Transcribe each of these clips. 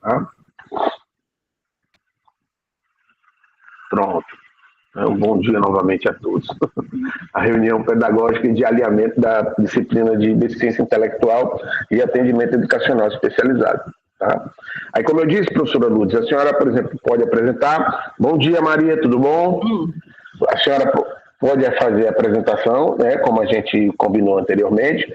Tá? Pronto. Um bom dia novamente a todos. A reunião pedagógica de alinhamento da disciplina de deficiência intelectual e atendimento educacional especializado. Tá? Aí, como eu disse, professora Lourdes, a senhora, por exemplo, pode apresentar. Bom dia, Maria, tudo bom? A senhora pode fazer a apresentação, né, como a gente combinou anteriormente,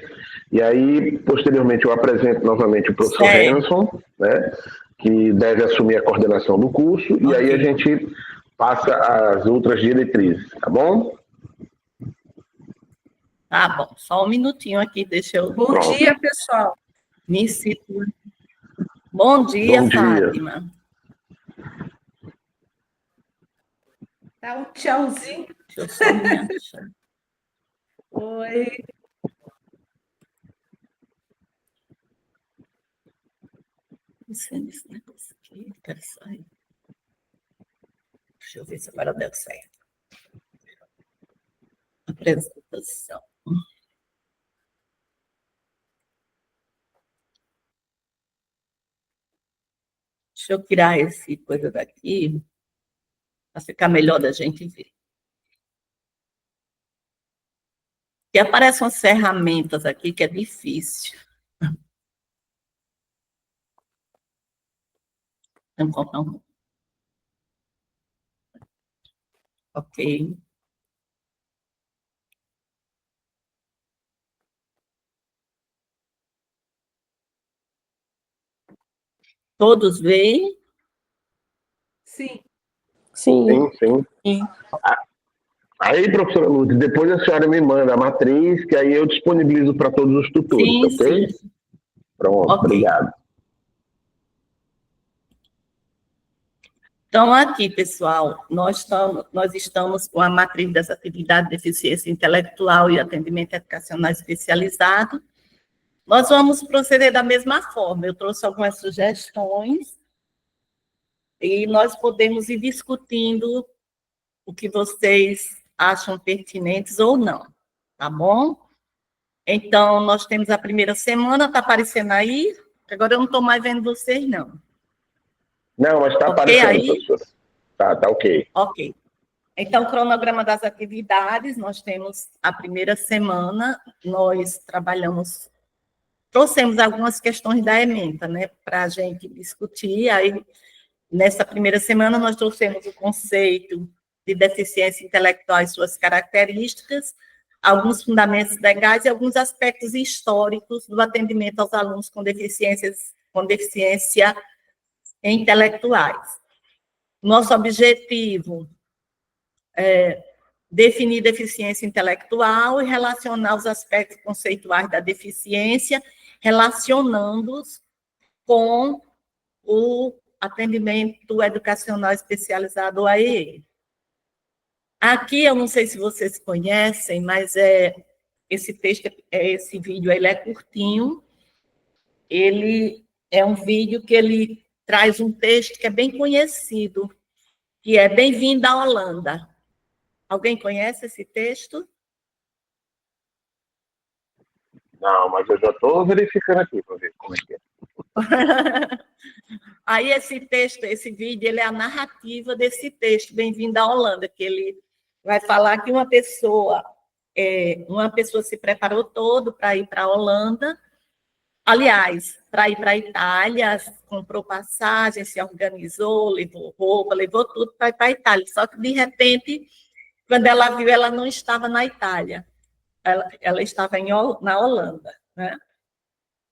e aí, posteriormente, eu apresento novamente o professor Henson, né, que deve assumir a coordenação do curso, e aí a gente passa as outras diretrizes, tá bom? Tá bom, só um minutinho aqui, deixa eu... Bom dia, pessoal. Me situa. Bom dia, Fátima. Dá um tchauzinho. Deixa eu só me achar. Oi. Esse negócio aqui, quero sair. Deixa eu ver se agora deu certo. Apresentação. Deixa eu tirar esse coisa daqui, para ficar melhor da gente ver. E aparecem umas ferramentas aqui que é difícil. Vamos comprar um. Ok. Todos veem? Sim. Sim. Aí, professora Lourdes, depois a senhora me manda a matriz, que aí eu disponibilizo para todos os tutores, ok? Sim. Pronto, okay. Obrigado. Então, aqui, pessoal, nós estamos com a matriz das atividades de deficiência intelectual e atendimento educacional especializado. Nós vamos proceder da mesma forma. Eu trouxe algumas sugestões e nós podemos ir discutindo o que vocês acham pertinentes ou não, tá bom? Então, nós temos a primeira semana, está aparecendo aí? Agora eu não estou mais vendo vocês, não. Não, mas está aparecendo, aí? Professor. Tá ok. Ok. Então, o cronograma das atividades, nós temos a primeira semana, nós trouxemos algumas questões da ementa, né, para a gente discutir. Aí, nessa primeira semana, nós trouxemos o conceito de deficiência intelectual e suas características, alguns fundamentos legais e alguns aspectos históricos do atendimento aos alunos com deficiência intelectuais. Nosso objetivo é definir deficiência intelectual e relacionar os aspectos conceituais da deficiência, relacionando-os com o atendimento educacional especializado AEE. Aqui, eu não sei se vocês conhecem, mas esse vídeo ele é curtinho, ele é um vídeo que ele traz um texto que é bem conhecido, que é Bem-vindo à Holanda. Alguém conhece esse texto? Não, mas eu já estou verificando aqui para ver como é que é. Aí esse vídeo, ele é a narrativa desse texto, Bem-vindo à Holanda, que ele vai falar que uma pessoa se preparou todo para ir para a Holanda, aliás, para ir para a Itália, comprou passagem, se organizou, levou roupa, levou tudo para ir para a Itália, só que, de repente, quando ela viu, ela não estava na Itália, ela estava na Holanda, né?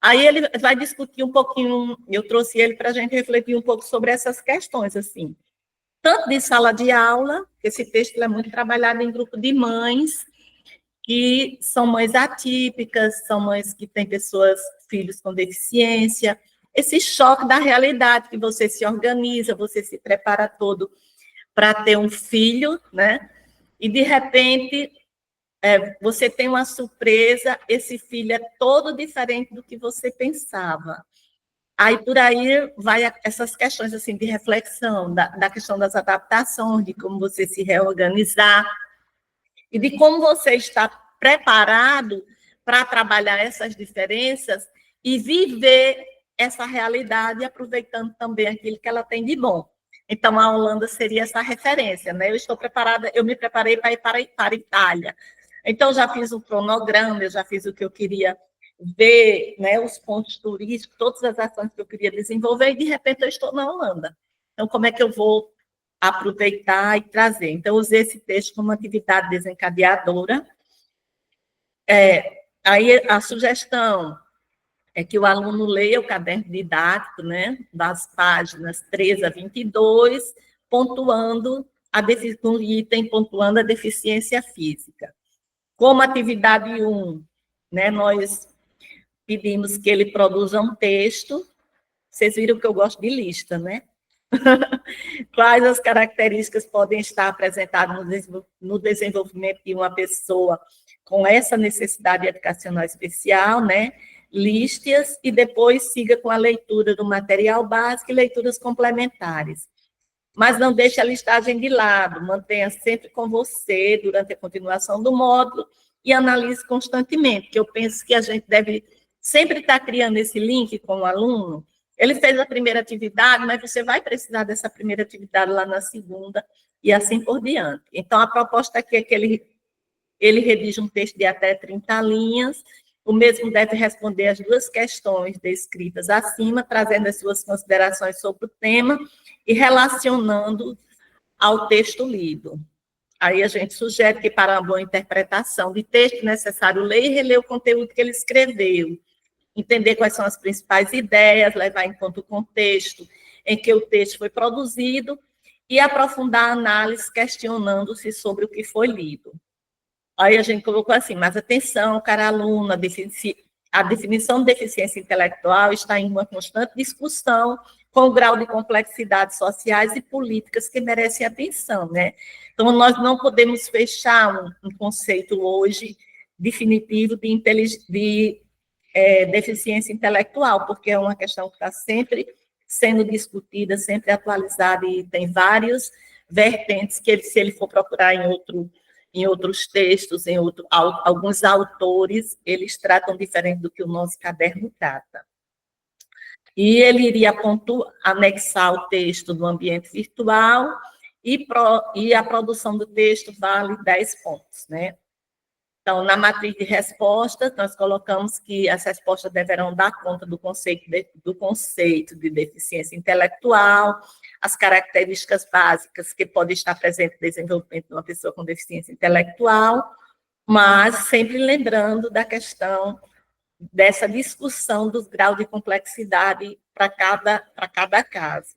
Aí ele vai discutir um pouquinho, eu trouxe ele para a gente refletir um pouco sobre essas questões, assim, tanto de sala de aula, que esse texto é muito trabalhado em grupo de mães, que são mães atípicas, são mães que têm filhos com deficiência, esse choque da realidade, que você se organiza, você se prepara todo para ter um filho, né? E, de repente, você tem uma surpresa, esse filho é todo diferente do que você pensava. Aí, por aí, vai essas questões assim, de reflexão, da questão das adaptações, de como você se reorganizar, e de como você está preparado para trabalhar essas diferenças e viver essa realidade, aproveitando também aquilo que ela tem de bom. Então, a Holanda seria essa referência, né? Eu estou preparada, eu me preparei para ir para a Itália. Então, já fiz um cronograma, eu já fiz o que eu queria ver, né, os pontos turísticos, todas as ações que eu queria desenvolver, e de repente eu estou na Holanda. Então, como é que eu vou aproveitar e trazer? Então, eu usei esse texto como atividade desencadeadora. Aí, a sugestão é que o aluno leia o caderno didático, né, das páginas 13 a 22, pontuando um item pontuando a deficiência física. Como atividade 1, né, nós pedimos que ele produza um texto. Vocês viram que eu gosto de lista, né? Quais as características podem estar apresentadas no desenvolvimento de uma pessoa com essa necessidade educacional especial, né? Liste-as e depois siga com a leitura do material básico e leituras complementares. Mas não deixe a listagem de lado, mantenha sempre com você durante a continuação do módulo e analise constantemente, que eu penso que a gente deve sempre estar criando esse link com o aluno. Ele fez a primeira atividade, mas você vai precisar dessa primeira atividade lá na segunda, e assim por diante. Então, a proposta aqui é que ele redige um texto de até 30 linhas, o mesmo deve responder as 2 questões descritas acima, trazendo as suas considerações sobre o tema e relacionando ao texto lido. Aí a gente sugere que, para uma boa interpretação de texto, é necessário ler e reler o conteúdo que ele escreveu, entender quais são as principais ideias, levar em conta o contexto em que o texto foi produzido e aprofundar a análise questionando-se sobre o que foi lido. Aí a gente colocou assim, mas atenção, cara aluno, a definição de deficiência intelectual está em uma constante discussão com o grau de complexidade sociais e políticas que merecem atenção, né? Então, nós não podemos fechar um conceito hoje definitivo de deficiência intelectual, porque é uma questão que está sempre sendo discutida, sempre atualizada, e tem vários vertentes que, se ele for procurar em outros textos, alguns autores, eles tratam diferente do que o nosso caderno trata. E ele iria anexar o texto do ambiente virtual, e a produção do texto vale 10 pontos, né? Então, na matriz de respostas, nós colocamos que as respostas deverão dar conta do conceito de deficiência intelectual, as características básicas que podem estar presentes no desenvolvimento de uma pessoa com deficiência intelectual, mas sempre lembrando da questão dessa discussão dos graus de complexidade para cada caso.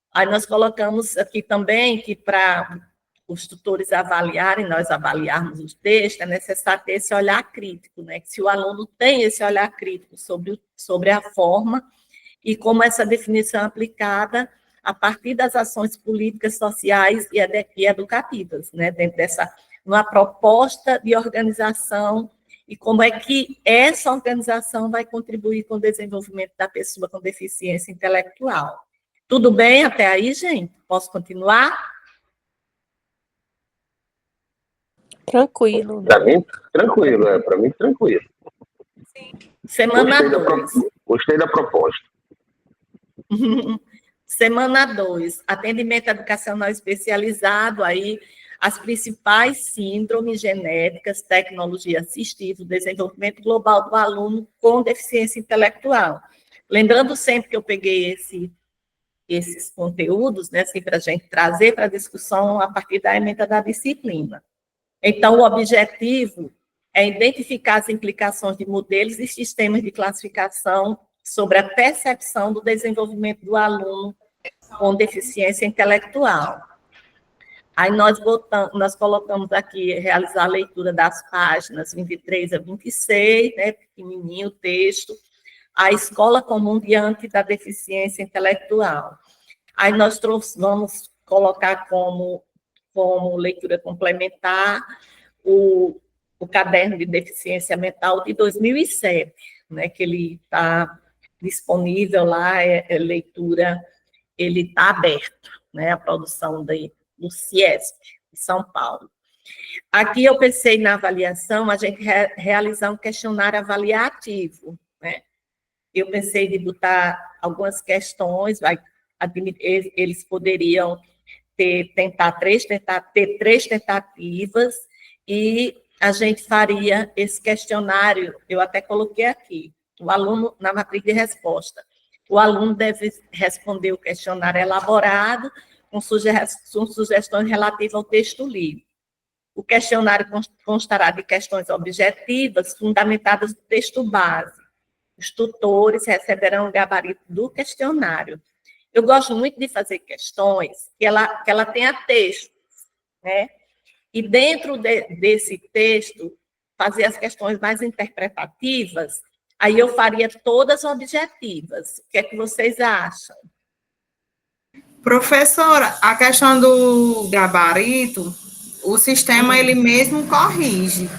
Aí nós colocamos aqui também que, para os tutores avaliarem, nós avaliarmos os textos, é necessário ter esse olhar crítico, né? Que se o aluno tem esse olhar crítico sobre a forma e como essa definição é aplicada a partir das ações políticas, sociais e educativas, né? Dentro dessa, uma proposta de organização, e como é que essa organização vai contribuir com o desenvolvimento da pessoa com deficiência intelectual. Tudo bem até aí, gente? Posso continuar? Tranquilo. Para mim, tranquilo, para mim, tranquilo. Semana 2. Gostei da proposta. Semana 2, atendimento educacional especializado, aí as principais síndromes genéticas, tecnologia assistiva, desenvolvimento global do aluno com deficiência intelectual. Lembrando sempre que eu peguei esses conteúdos, né, assim, para a gente trazer para a discussão a partir da ementa da disciplina. Então, o objetivo é identificar as implicações de modelos e sistemas de classificação sobre a percepção do desenvolvimento do aluno com deficiência intelectual. Aí nós colocamos aqui, realizar a leitura das páginas 23 a 26, né, pequenininho o texto, a escola comum diante da deficiência intelectual. Aí nós vamos colocar como leitura complementar o caderno de deficiência mental de 2007, né, que ele está disponível lá, leitura, ele está aberto, né, a produção do CIESP, de São Paulo. Aqui eu pensei na avaliação, a gente realizar um questionário avaliativo, né, eu pensei de botar algumas questões, eles poderiam ter três tentativas, e a gente faria esse questionário, eu até coloquei aqui, o aluno, na matriz de resposta, o aluno deve responder o questionário elaborado com sugestões relativas ao texto lido. O questionário constará de questões objetivas fundamentadas no texto base. Os tutores receberão o gabarito do questionário. Eu gosto muito de fazer questões que ela tenha texto, né? E dentro desse texto, fazer as questões mais interpretativas, aí eu faria todas objetivas. O que é que vocês acham? Professora, a questão do gabarito, o sistema ele mesmo corrige.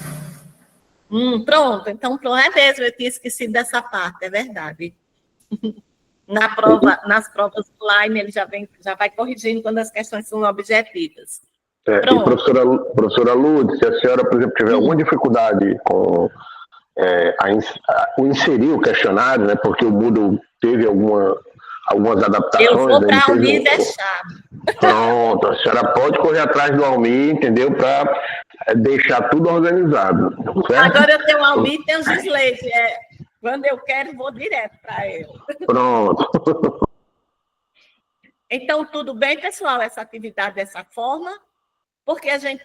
Pronto, então pronto, é mesmo, eu tinha esquecido dessa parte, é verdade. Nas provas online, ele já vai corrigindo quando as questões são objetivas. E professora Lourdes, se a senhora, por exemplo, tiver alguma dificuldade com o inserir o questionário, né, porque o Moodle teve algumas adaptações. Eu vou para a Almir deixar. Pronto, a senhora pode correr atrás do Almir, entendeu? Para deixar tudo organizado. Certo? Agora eu tenho o Almir e tenho o Gislete. Quando eu quero, vou direto para ele. Pronto. Então, tudo bem, pessoal, essa atividade dessa forma? Porque a gente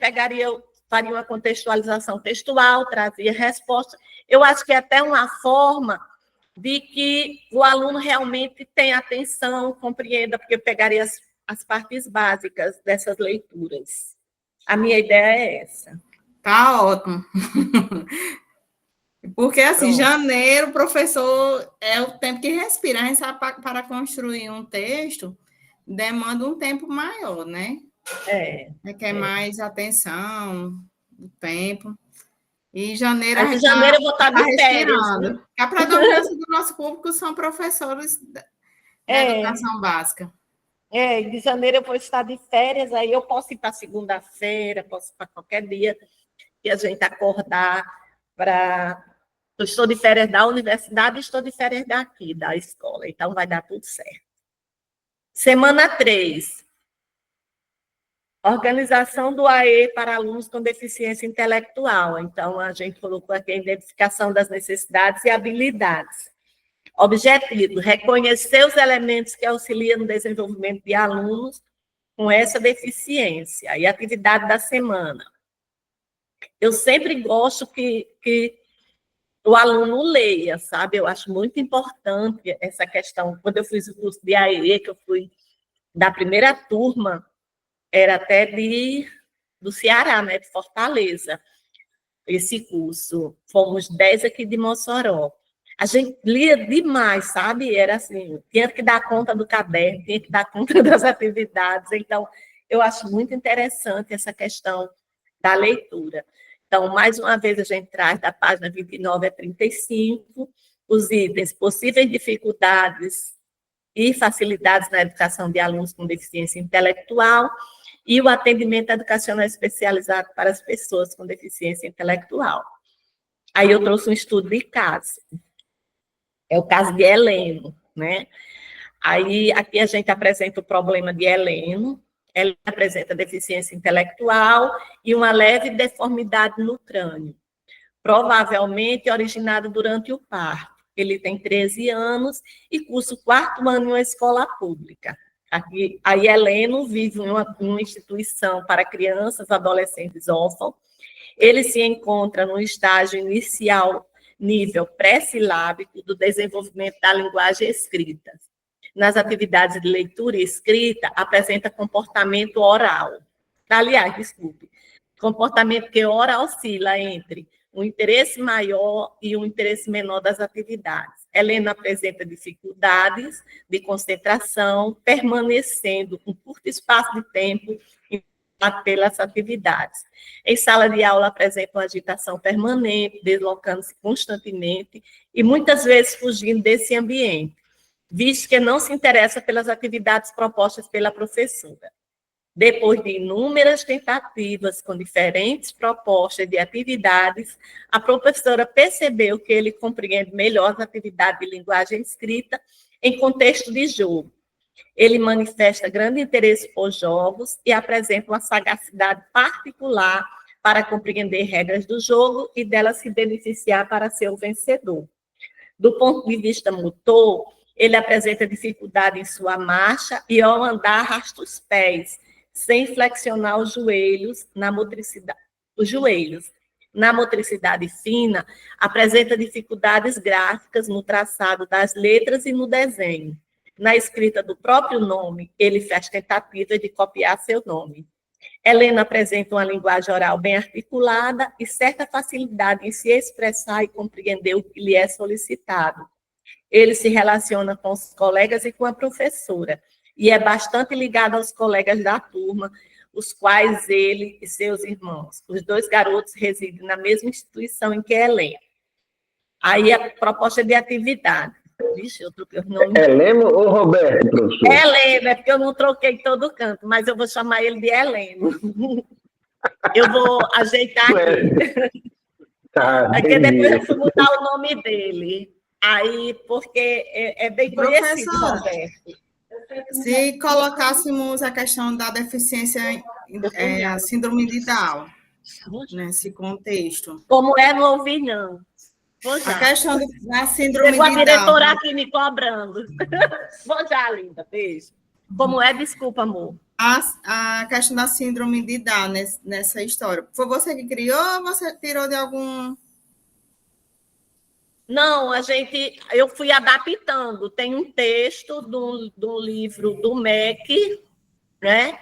faria uma contextualização textual, trazia resposta. Eu acho que é até uma forma de que o aluno realmente tenha atenção, compreenda, porque eu pegaria as partes básicas dessas leituras. A minha ideia é essa. Tá ótimo. Porque, assim, Pronto. janeiro, professor, é o tempo que respira. A gente sabe para construir um texto, demanda um tempo maior, né? Requer mais atenção, o tempo. E janeiro Em janeiro eu vou estar de férias. Né? A predominância do nosso público são professores da educação básica. Em janeiro eu vou estar de férias, aí eu posso ir para segunda-feira, posso ir para qualquer dia que a gente acordar para... Eu estou de férias da universidade e estou de férias daqui, da escola, então vai dar tudo certo. Semana 3. Organização do AE para alunos com deficiência intelectual. Então, a gente colocou aqui a identificação das necessidades e habilidades. Objetivo: reconhecer os elementos que auxiliam no desenvolvimento de alunos com essa deficiência. E atividade da semana. Eu sempre gosto que o aluno leia, sabe? Eu acho muito importante essa questão. Quando eu fiz o curso de AE, que eu fui da primeira turma, era até do Ceará, né, de Fortaleza, esse curso. Fomos 10 aqui de Mossoró. A gente lia demais, sabe? Era assim, tinha que dar conta do caderno, tinha que dar conta das atividades. Então, eu acho muito interessante essa questão da leitura. Então, mais uma vez, a gente traz da página 29 a 35, os itens possíveis dificuldades e facilidades na educação de alunos com deficiência intelectual e o atendimento educacional especializado para as pessoas com deficiência intelectual. Aí eu trouxe um estudo de caso. É o caso de Heleno, né? Aí aqui a gente apresenta o problema de Heleno. Ela apresenta deficiência intelectual e uma leve deformidade no crânio, provavelmente originada durante o parto. Ele tem 13 anos e cursa o 4º ano em uma escola pública. Aqui, a Heleno vive em uma instituição para crianças e adolescentes órfãos. Ele se encontra no estágio inicial, nível pré-silábico do desenvolvimento da linguagem escrita. Nas atividades de leitura e escrita, apresenta comportamento oral. Aliás, desculpe, comportamento que ora oscila entre um interesse maior e um interesse menor das atividades. Helena apresenta dificuldades de concentração, permanecendo um curto espaço de tempo pelas atividades. Em sala de aula, apresenta uma agitação permanente, deslocando-se constantemente e muitas vezes fugindo desse ambiente, visto que não se interessa pelas atividades propostas pela professora. Depois de inúmeras tentativas com diferentes propostas de atividades, a professora percebeu que ele compreende melhor as atividades de linguagem escrita em contexto de jogo. Ele manifesta grande interesse por jogos e apresenta uma sagacidade particular para compreender regras do jogo e delas se beneficiar para ser o vencedor. Do ponto de vista motor, ele apresenta dificuldade em sua marcha e ao andar arrasta os pés, sem flexionar os joelhos. Na motricidade fina, apresenta dificuldades gráficas no traçado das letras e no desenho. Na escrita do próprio nome, ele faz tentativa de copiar seu nome. Helena apresenta uma linguagem oral bem articulada e certa facilidade em se expressar e compreender o que lhe é solicitado. Ele se relaciona com os colegas e com a professora, e é bastante ligado aos colegas da turma, os quais ele e seus irmãos. Os 2 garotos residem na mesma instituição em que Helena. Aí a proposta de atividade. Vixe, eu troquei o nome. Heleno ou Roberto, professor? Heleno, é porque eu não troquei todo canto, mas eu vou chamar ele de Heleno. Eu vou ajeitar aqui. Tá, porque depois eu fui mudar o nome dele. Aí, porque é bem conhecido, Roberto. Se colocássemos a questão da deficiência, a síndrome de Down, nesse contexto. Como é, não ouvi, não. A questão da síndrome de Down. Chegou a diretora Down. aqui me cobrando. Vou já, linda, beijo. Como é? Desculpa, amor. A questão da síndrome de Down nessa história. Foi você que criou ou você tirou de algum... Não, eu fui adaptando. Tem um texto do livro do MEC, né?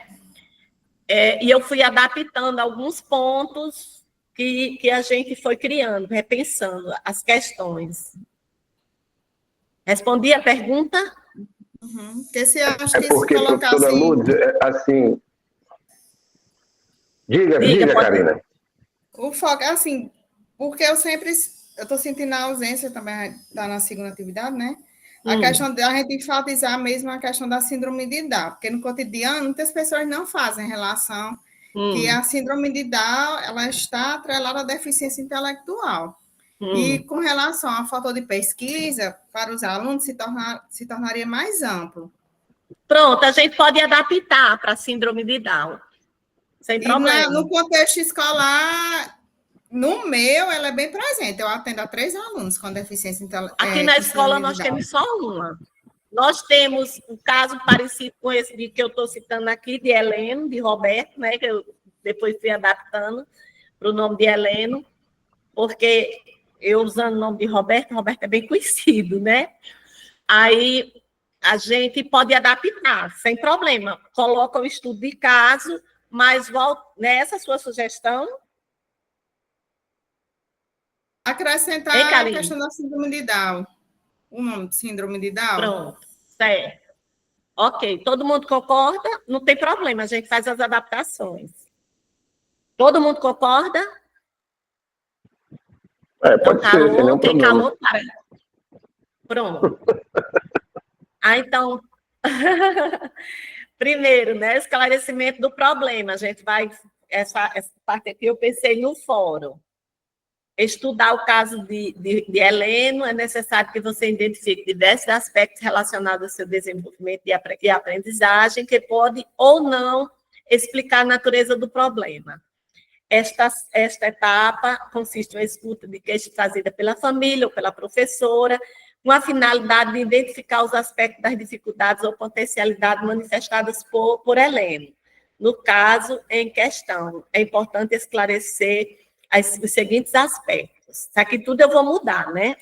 E eu fui adaptando alguns pontos que a gente foi criando, repensando as questões. Respondi a pergunta? Uhum. Porque se acho que porque, se colocar professora assim... Lourdes, assim... Diga, Karina. O foco, assim, porque eu estou sentindo a ausência também, está na segunda atividade, né? A questão da gente enfatizar mesmo a questão da síndrome de Down, porque no cotidiano muitas pessoas não fazem relação que a síndrome de Down ela está atrelada à deficiência intelectual. E com relação à falta de pesquisa, para os alunos se tornaria mais amplo. Pronto, a gente pode adaptar para a síndrome de Down, sem problema. No contexto escolar, no meu, ela é bem presente. Eu atendo a 3 alunos com deficiência intelectual. Aqui na escola nós temos só uma. Nós temos um caso parecido com esse que eu estou citando aqui, de Heleno, de Roberto, né, que eu depois fui adaptando para o nome de Heleno, porque eu usando o nome de Roberto é bem conhecido, né? Aí a gente pode adaptar, sem problema. Coloca o estudo de caso, mas nessa sua sugestão... Acrescentar a questão da síndrome de Down. O nome de síndrome de Down. Pronto, certo. Ok, todo mundo concorda? Não tem problema, a gente faz as adaptações. Todo mundo concorda? Pode ser, sem nenhum tem problema. calor, para. Pronto. Então, primeiro, né, esclarecimento do problema. A gente vai, essa parte aqui eu pensei no fórum. Estudar o caso de Heleno, é necessário que você identifique diversos aspectos relacionados ao seu desenvolvimento e aprendizagem, que pode ou não explicar a natureza do problema. Esta etapa consiste em uma escuta de queixa trazida pela família ou pela professora, com a finalidade de identificar os aspectos das dificuldades ou potencialidades manifestadas por Heleno. No caso em questão, é importante esclarecer os seguintes aspectos. Isso aqui tudo eu vou mudar, né?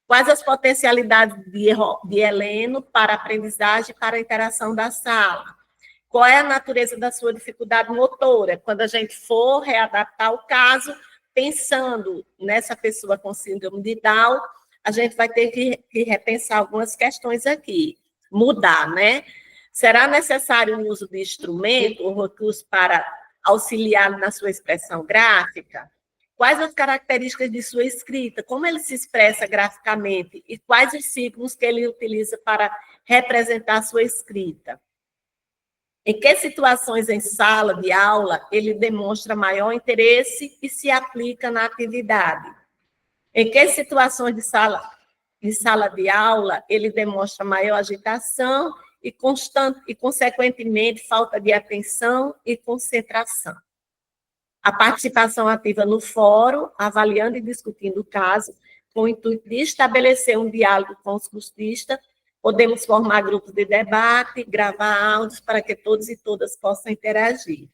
Quais as potencialidades de Heleno para a aprendizagem e para a interação da sala? Qual é a natureza da sua dificuldade motora? Quando a gente for readaptar o caso, pensando nessa pessoa com síndrome de Down, a gente vai ter que repensar algumas questões aqui, mudar, né? Será necessário o uso de instrumento ou recurso para auxiliar na sua expressão gráfica? Quais as características de sua escrita? Como ele se expressa graficamente? E quais os signos que ele utiliza para representar a sua escrita? Em que situações em sala de aula ele demonstra maior interesse e se aplica na atividade? Em que situações de sala de aula ele demonstra maior agitação e consequentemente, falta de atenção e concentração? A participação ativa no fórum, avaliando e discutindo o caso, com o intuito de estabelecer um diálogo com os cursistas. Podemos formar grupos de debate, gravar áudios para que todos e todas possam interagir.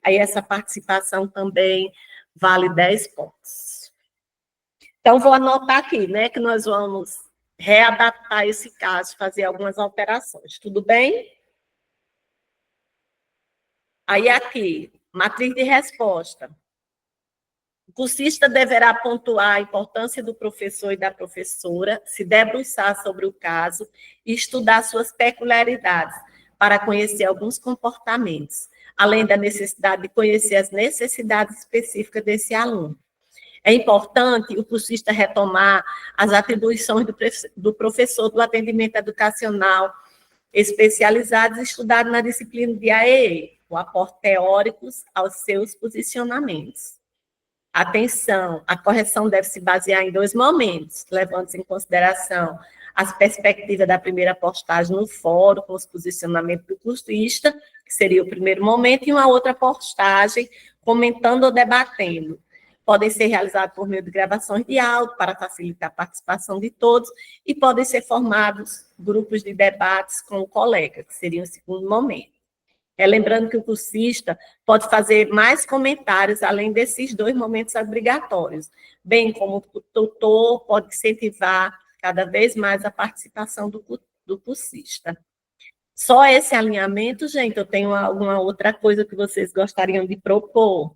Aí essa participação também vale 10 pontos. Então, vou anotar aqui, né, que nós vamos readaptar esse caso, fazer algumas alterações. Tudo bem? Aí aqui, matriz de resposta. O cursista deverá pontuar a importância do professor e da professora, se debruçar sobre o caso e estudar suas peculiaridades, para conhecer alguns comportamentos, além da necessidade de conhecer as necessidades específicas desse aluno. É importante o cursista retomar as atribuições do professor do atendimento educacional especializado estudado na disciplina de AEE, com aporte teóricos aos seus posicionamentos. Atenção, a correção deve se basear em 2 momentos, levando-se em consideração as perspectivas da primeira postagem no fórum, com os posicionamentos do cursista, que seria o primeiro momento, e uma outra postagem comentando ou debatendo. Podem ser realizados por meio de gravações de áudio, para facilitar a participação de todos, e podem ser formados grupos de debates com o colega, que seria o segundo momento. Lembrando que o cursista pode fazer mais comentários, além desses 2 momentos obrigatórios, bem como o tutor pode incentivar cada vez mais a participação do cursista. Só esse alinhamento, gente, eu tenho alguma outra coisa que vocês gostariam de propor?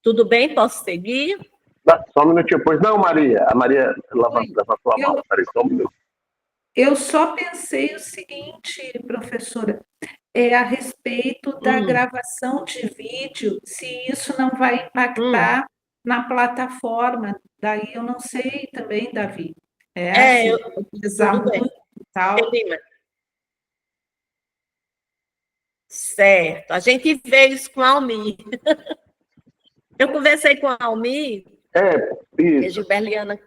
Tudo bem? Posso seguir? Só um minutinho. Pois não, Maria. A Maria levantou a mão. Peraí, só um minuto. Eu só pensei o seguinte, professora, a respeito da gravação de vídeo, se isso não vai impactar na plataforma. Daí eu não sei também, Davi. Tudo bem. Tal. Certo. A gente vê isso com a Almir. Eu conversei com a Almir. Isso. Gilberliana,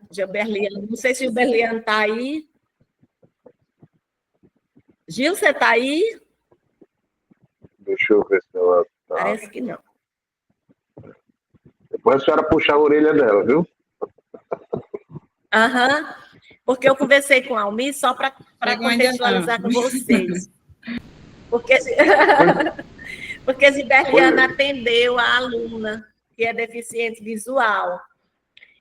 não sei se Gilberliana está aí. Gil, você está aí? Deixa eu ver se ela está. Parece que não. Depois a senhora puxa a orelha dela, viu? Porque eu conversei com a Almir só para contextualizar com vocês. Porque Gilberliana atendeu a aluna, que é deficiente visual.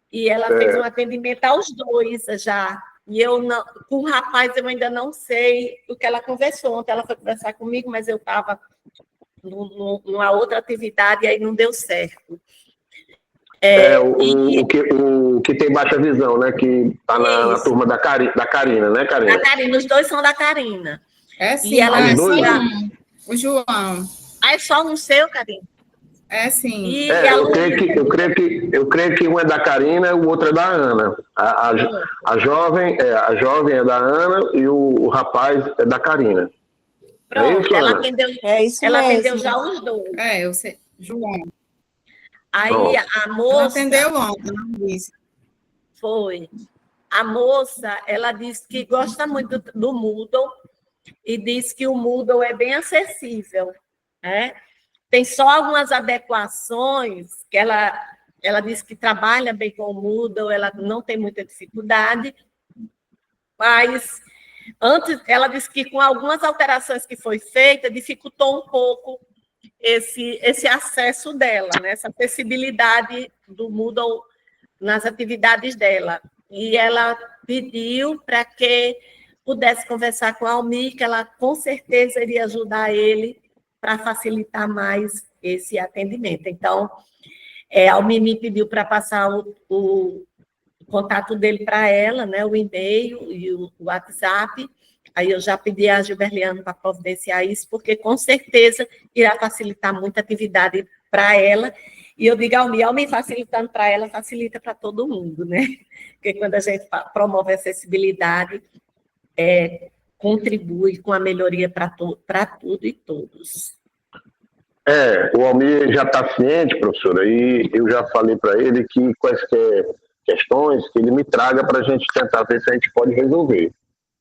E ela fez um atendimento aos 2 já. E eu não, com o rapaz eu ainda não sei o que ela conversou. Ontem ela foi conversar comigo, mas eu estava numa outra atividade e aí não deu certo. O que tem baixa visão, né? Que está na turma da Karina, né, Karina? Da Karina, os 2 são da Karina. Sim, e ela o João. É só um seu, Karina? Sim. Eu creio que um é da Karina e o outro é da Ana. A jovem é da Ana e o rapaz é da Karina. Pronto, isso, ela Ana? atendeu, atendeu já os 2. Eu sei. João. Aí a moça... Ela atendeu ontem, não disse. Foi. A moça, ela disse que gosta muito do Moodle e disse que o Moodle é bem acessível, né? Tem só algumas adequações que ela disse que trabalha bem com o Moodle, ela não tem muita dificuldade, mas antes ela disse que com algumas alterações que foi feita, dificultou um pouco esse acesso dela, né? Essa acessibilidade do Moodle nas atividades dela. E ela pediu para que pudesse conversar com a Almir, que ela com certeza iria ajudar ele para facilitar mais esse atendimento. Então, a Almir me pediu para passar o contato dele para ela, né, o e-mail e o WhatsApp. Aí eu já pedi a Gilberliana para providenciar isso, porque com certeza irá facilitar muita atividade para ela E eu digo, Almi facilitando para ela, facilita para todo mundo, né? Porque quando a gente promove a acessibilidade, contribui com a melhoria para tudo e todos. O Almir já está ciente, professora, e eu já falei para ele que quaisquer questões que ele me traga para a gente tentar ver se a gente pode resolver.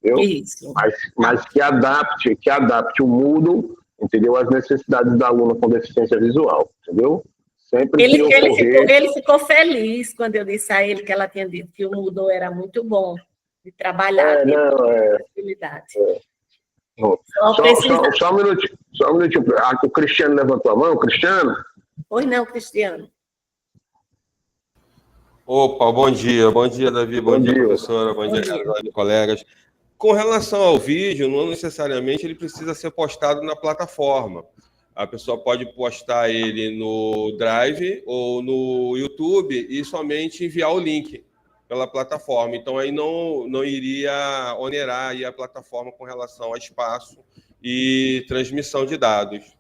Entendeu? Isso. Mas que adapte o Moodle, entendeu? Às necessidades da aluna com deficiência visual, entendeu? Sempre ele ficou feliz quando eu disse a ele que ela tinha dito que o Moodle era muito bom de trabalhar com facilidade. Só um minutinho. O Cristiano levantou a mão. Cristiano? Pois não, Cristiano. Opa, bom dia, Davi, bom dia, professora, bom dia, colegas. Com relação ao vídeo, não necessariamente ele precisa ser postado na plataforma. A pessoa pode postar ele no Drive ou no YouTube e somente enviar o link pela plataforma. Então, aí não iria onerar aí a plataforma com relação a espaço e transmissão de dados.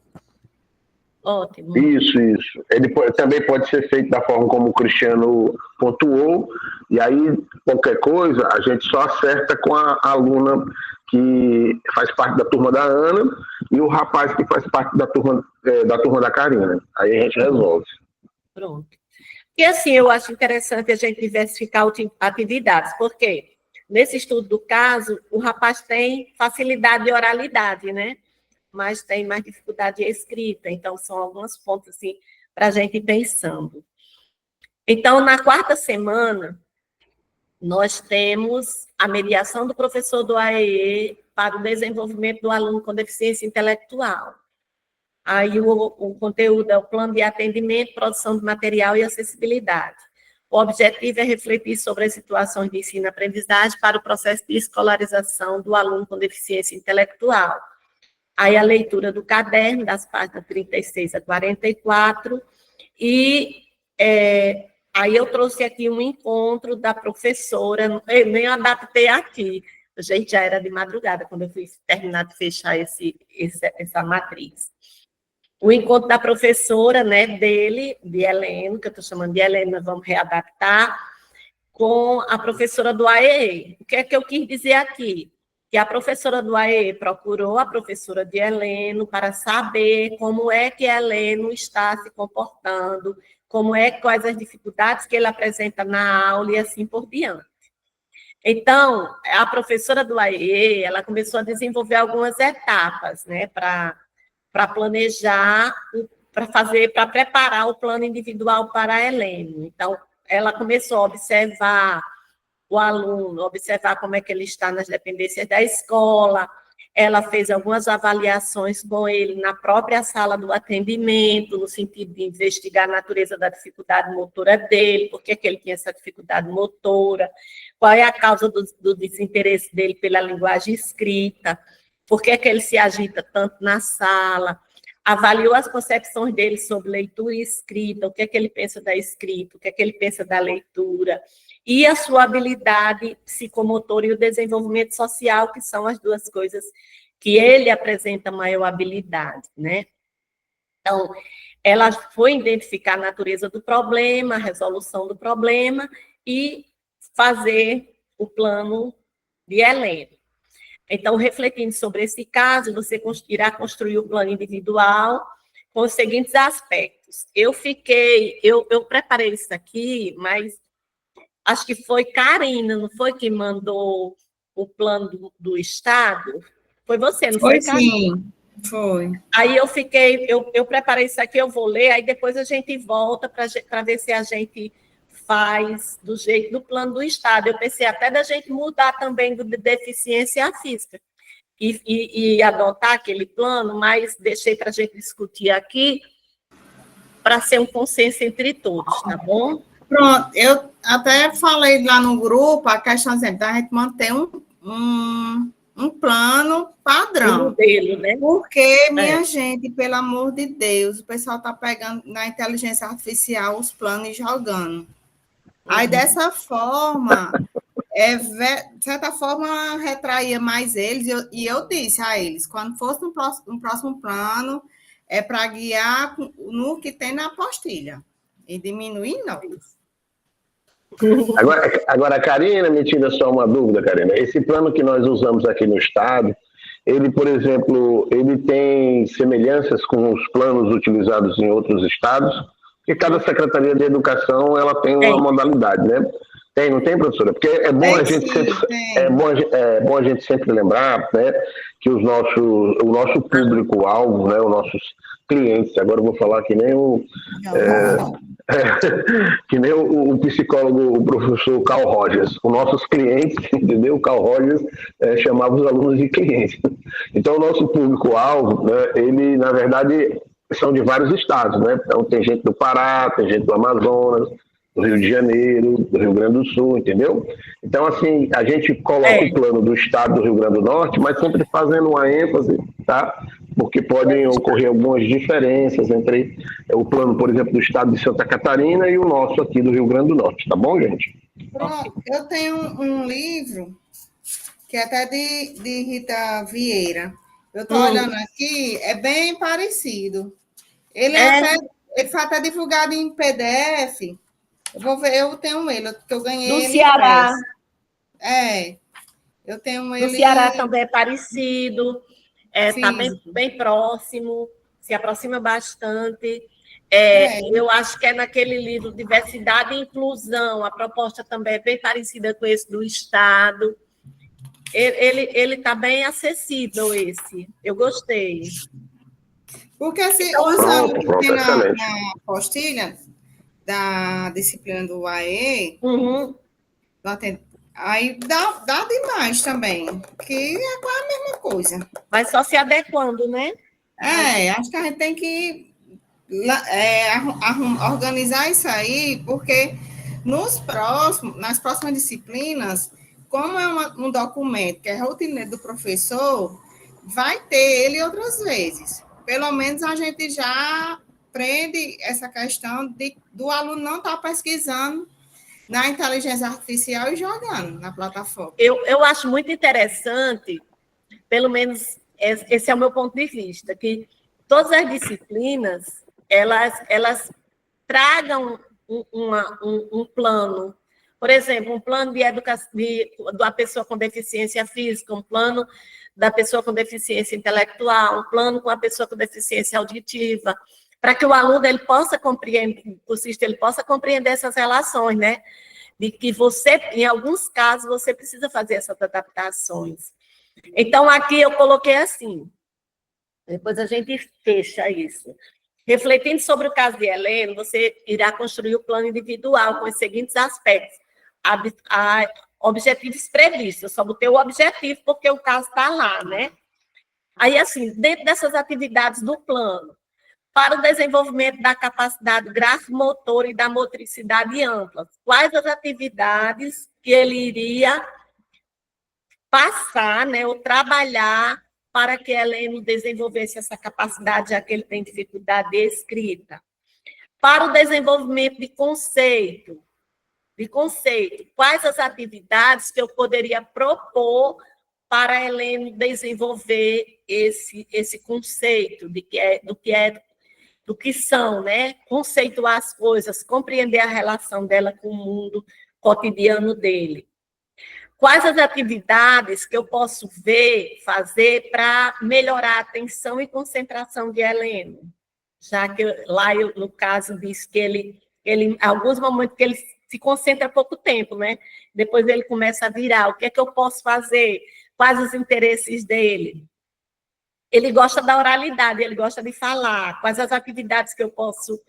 Ótimo. Isso. Ele também pode ser feito da forma como o Cristiano pontuou, e aí qualquer coisa a gente só acerta com a aluna que faz parte da turma da Ana e o rapaz que faz parte da turma da Karina. Aí a gente resolve. Pronto. E assim, eu acho interessante a gente diversificar atividades, porque nesse estudo do caso, o rapaz tem facilidade de oralidade, né? Mas tem mais dificuldade de escrita. Então, são alguns pontos assim, para a gente ir pensando. Então, na quarta semana, nós temos a mediação do professor do AEE para o desenvolvimento do aluno com deficiência intelectual. Aí o conteúdo é o plano de atendimento, produção de material e acessibilidade. O objetivo é refletir sobre as situações de ensino e aprendizagem para o processo de escolarização do aluno com deficiência intelectual. Aí a leitura do caderno, das páginas 36 a 44, e aí eu trouxe aqui um encontro da professora, eu nem adaptei aqui, a gente já era de madrugada quando eu fui terminar de fechar essa matriz. O encontro da professora, né, de Helena, que eu estou chamando de Helena, vamos readaptar, com a professora do AEE. O que é que eu quis dizer aqui? Que a professora do AEE procurou a professora de Heleno para saber como é que Heleno está se comportando, quais as dificuldades que ele apresenta na aula e assim por diante. Então, a professora do AEE, ela começou a desenvolver algumas etapas, né, para planejar, para preparar o plano individual para Heleno. Então, ela começou a observar o aluno, observar como é que ele está nas dependências da escola, ela fez algumas avaliações com ele na própria sala do atendimento, no sentido de investigar a natureza da dificuldade motora dele, por que ele tinha essa dificuldade motora, qual é a causa do desinteresse dele pela linguagem escrita, por que ele se agita tanto na sala, avaliou as concepções dele sobre leitura e escrita, o que ele pensa da escrita, o que ele pensa da leitura, e a sua habilidade psicomotora e o desenvolvimento social, que são as duas coisas que ele apresenta maior habilidade, né? Então, ela foi identificar a natureza do problema, a resolução do problema e fazer o plano de Heleno. Então, refletindo sobre esse caso, você irá construir o plano individual com os seguintes aspectos. Eu preparei isso aqui, mas acho que foi Karina, não foi que mandou o plano do Estado? Foi você, não foi, Karina? Sim, foi. Aí eu preparei isso aqui, eu vou ler, aí depois a gente volta para ver se a gente faz do jeito do plano do Estado. Eu pensei até da gente mudar também do de deficiência física e adotar aquele plano, mas deixei para a gente discutir aqui para ser um consenso entre todos, tá bom? Pronto, eu até falei lá no grupo a questão da gente manter um plano padrão. Um modelo, né? Porque, minha gente, pelo amor de Deus, o pessoal está pegando na inteligência artificial os planos e jogando. Aí, dessa forma, de certa forma, retraía mais eles, e eu disse a eles, quando fosse um próximo plano, é para guiar no que tem na apostila. e diminuir nós. Agora, Karina, me tira só uma dúvida, Karina. Esse plano que nós usamos aqui no Estado, ele, por exemplo, ele tem semelhanças com os planos utilizados em outros estados? Porque cada Secretaria de Educação ela tem uma modalidade, né? Tem, não tem, professora? Porque é bom a gente sempre lembrar, né, que o nosso público-alvo, né, os nossos clientes, agora eu vou falar que nem o psicólogo, o professor Carl Rogers, os nossos clientes, entendeu? O Carl Rogers chamava os alunos de clientes. Então, o nosso público-alvo, né, ele, na verdade, são de vários estados, né? Então, tem gente do Pará, tem gente do Amazonas, do Rio de Janeiro, do Rio Grande do Sul, entendeu? Então, assim, a gente coloca o plano do estado do Rio Grande do Norte, mas sempre fazendo uma ênfase, tá? Porque podem ocorrer algumas diferenças entre o plano, por exemplo, do estado de Santa Catarina e o nosso aqui do Rio Grande do Norte, tá bom, gente? Pronto, eu tenho um livro, que é até de Rita Vieira. Eu estou olhando aqui, é bem parecido. Ele foi até divulgado em PDF. Eu vou ver, eu tenho ele, que eu ganhei do ele. Ceará. Eu tenho ele. Do Ceará também é parecido, está bem próximo, se aproxima bastante. Eu acho que é naquele livro Diversidade e Inclusão, a proposta também é bem parecida com esse do Estado. Ele está bem acessível, esse. Eu gostei. Porque os alunos que tem na apostila da disciplina do AE, aí dá demais também, que é quase a mesma coisa. Vai só se adequando, né? Acho que a gente tem que organizar isso aí, porque nas próximas disciplinas, como é um documento que é rotineiro do professor, vai ter ele outras vezes. Pelo menos a gente já aprende essa questão do aluno não estar pesquisando na inteligência artificial e jogando na plataforma. Eu acho muito interessante, pelo menos esse é o meu ponto de vista, que todas as disciplinas, elas tragam um plano. Por exemplo, um plano de educação da pessoa com deficiência física, um plano da pessoa com deficiência intelectual, um plano com a pessoa com deficiência auditiva, para que o aluno ele possa compreender, o cursista ele possa compreender essas relações, né? De que você, em alguns casos, você precisa fazer essas adaptações. Então, aqui eu coloquei assim, depois a gente fecha isso. Refletindo sobre o caso de Heleno, você irá construir o plano individual com os seguintes aspectos. Objetivos previstos, eu só botei o objetivo porque o caso está lá, né? Aí, assim, dentro dessas atividades do plano, para o desenvolvimento da capacidade grafomotora e da motricidade ampla, quais as atividades que ele iria passar, né, ou trabalhar para que Heleno desenvolvesse essa capacidade, já que ele tem dificuldade de escrita. Para o desenvolvimento de conceito, quais as atividades que eu poderia propor para Heleno desenvolver esse conceito do que são, né? Conceituar as coisas, compreender a relação dela com o mundo cotidiano dele. Quais as atividades que eu posso fazer para melhorar a atenção e concentração de Heleno? Já que lá, no caso, diz que ele em alguns momentos que ele se concentra pouco tempo, né? Depois ele começa a virar. O que é que eu posso fazer? Quais os interesses dele? Ele gosta da oralidade, ele gosta de falar. Quais as atividades que eu posso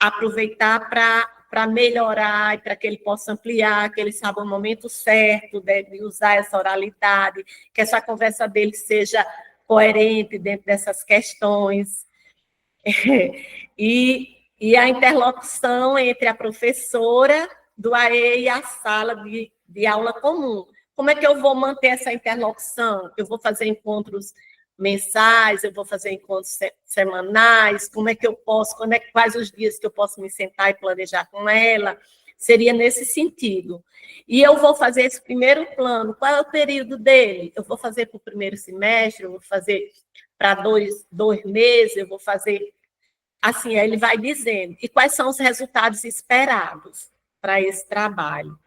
aproveitar para melhorar e para que ele possa ampliar, que ele saiba o momento certo de usar essa oralidade, que essa conversa dele seja coerente dentro dessas questões. E a interlocução entre a professora do AE e a sala de aula comum. Como é que eu vou manter essa interlocução? Eu vou fazer encontros mensais, eu vou fazer encontros semanais, como é que eu posso, quais os dias que eu posso me sentar e planejar com ela, seria nesse sentido. E eu vou fazer esse primeiro plano, qual é o período dele? Eu vou fazer para o primeiro semestre, eu vou fazer para dois meses, eu vou fazer assim, aí ele vai dizendo, e quais são os resultados esperados para esse trabalho.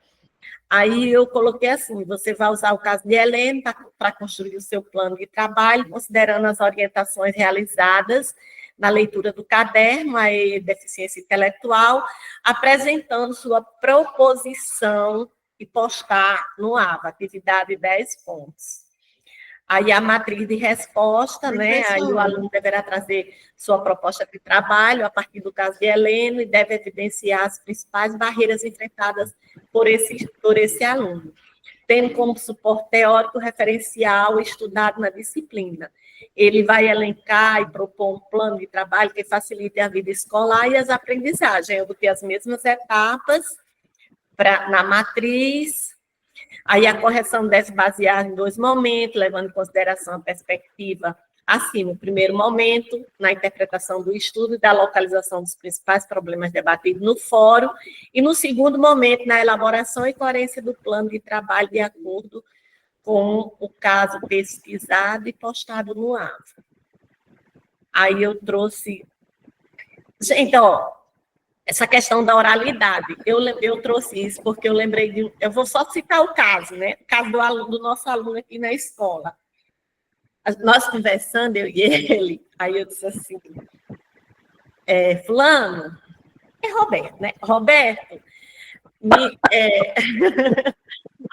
Aí eu coloquei assim, você vai usar o caso de Helena para construir o seu plano de trabalho, considerando as orientações realizadas na leitura do caderno, a deficiência intelectual, apresentando sua proposição e postar no AVA, atividade 10 pontos. Aí a matriz de resposta, né? Aí o aluno deverá trazer sua proposta de trabalho a partir do caso de Helena e deve evidenciar as principais barreiras enfrentadas por esse aluno, tendo como suporte teórico referencial estudado na disciplina. Ele vai elencar e propor um plano de trabalho que facilite a vida escolar e as aprendizagens. Eu botei as mesmas etapas na matriz. Aí a correção deve basear em 2 momentos, levando em consideração a perspectiva assim, no primeiro momento, na interpretação do estudo e da localização dos principais problemas debatidos no fórum, e no segundo momento, na elaboração e coerência do plano de trabalho de acordo com o caso pesquisado e postado no AVA. Aí eu trouxe... Gente, ó, essa questão da oralidade, eu trouxe isso porque eu lembrei de... Eu vou só citar o caso, né? O caso do nosso aluno aqui na escola. Nós conversando, eu e ele, aí eu disse assim, fulano, é Roberto, né? Roberto,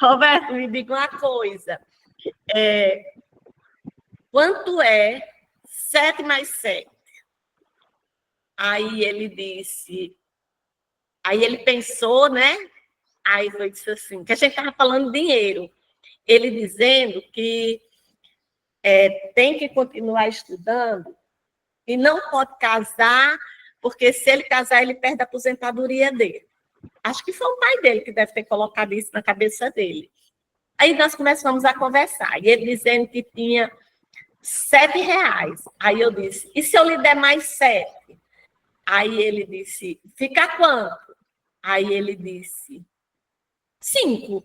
Roberto, me diga uma coisa, quanto é 7 mais 7? Aí ele disse, aí ele pensou, né? Aí eu disse assim, que a gente estava falando dinheiro, ele dizendo que tem que continuar estudando e não pode casar, porque se ele casar, ele perde a aposentadoria dele. Acho que foi o pai dele que deve ter colocado isso na cabeça dele. Aí nós começamos a conversar, e ele dizendo que tinha R$7. Aí eu disse, e se eu lhe der mais 7? Aí ele disse, fica quanto? Aí ele disse, 5.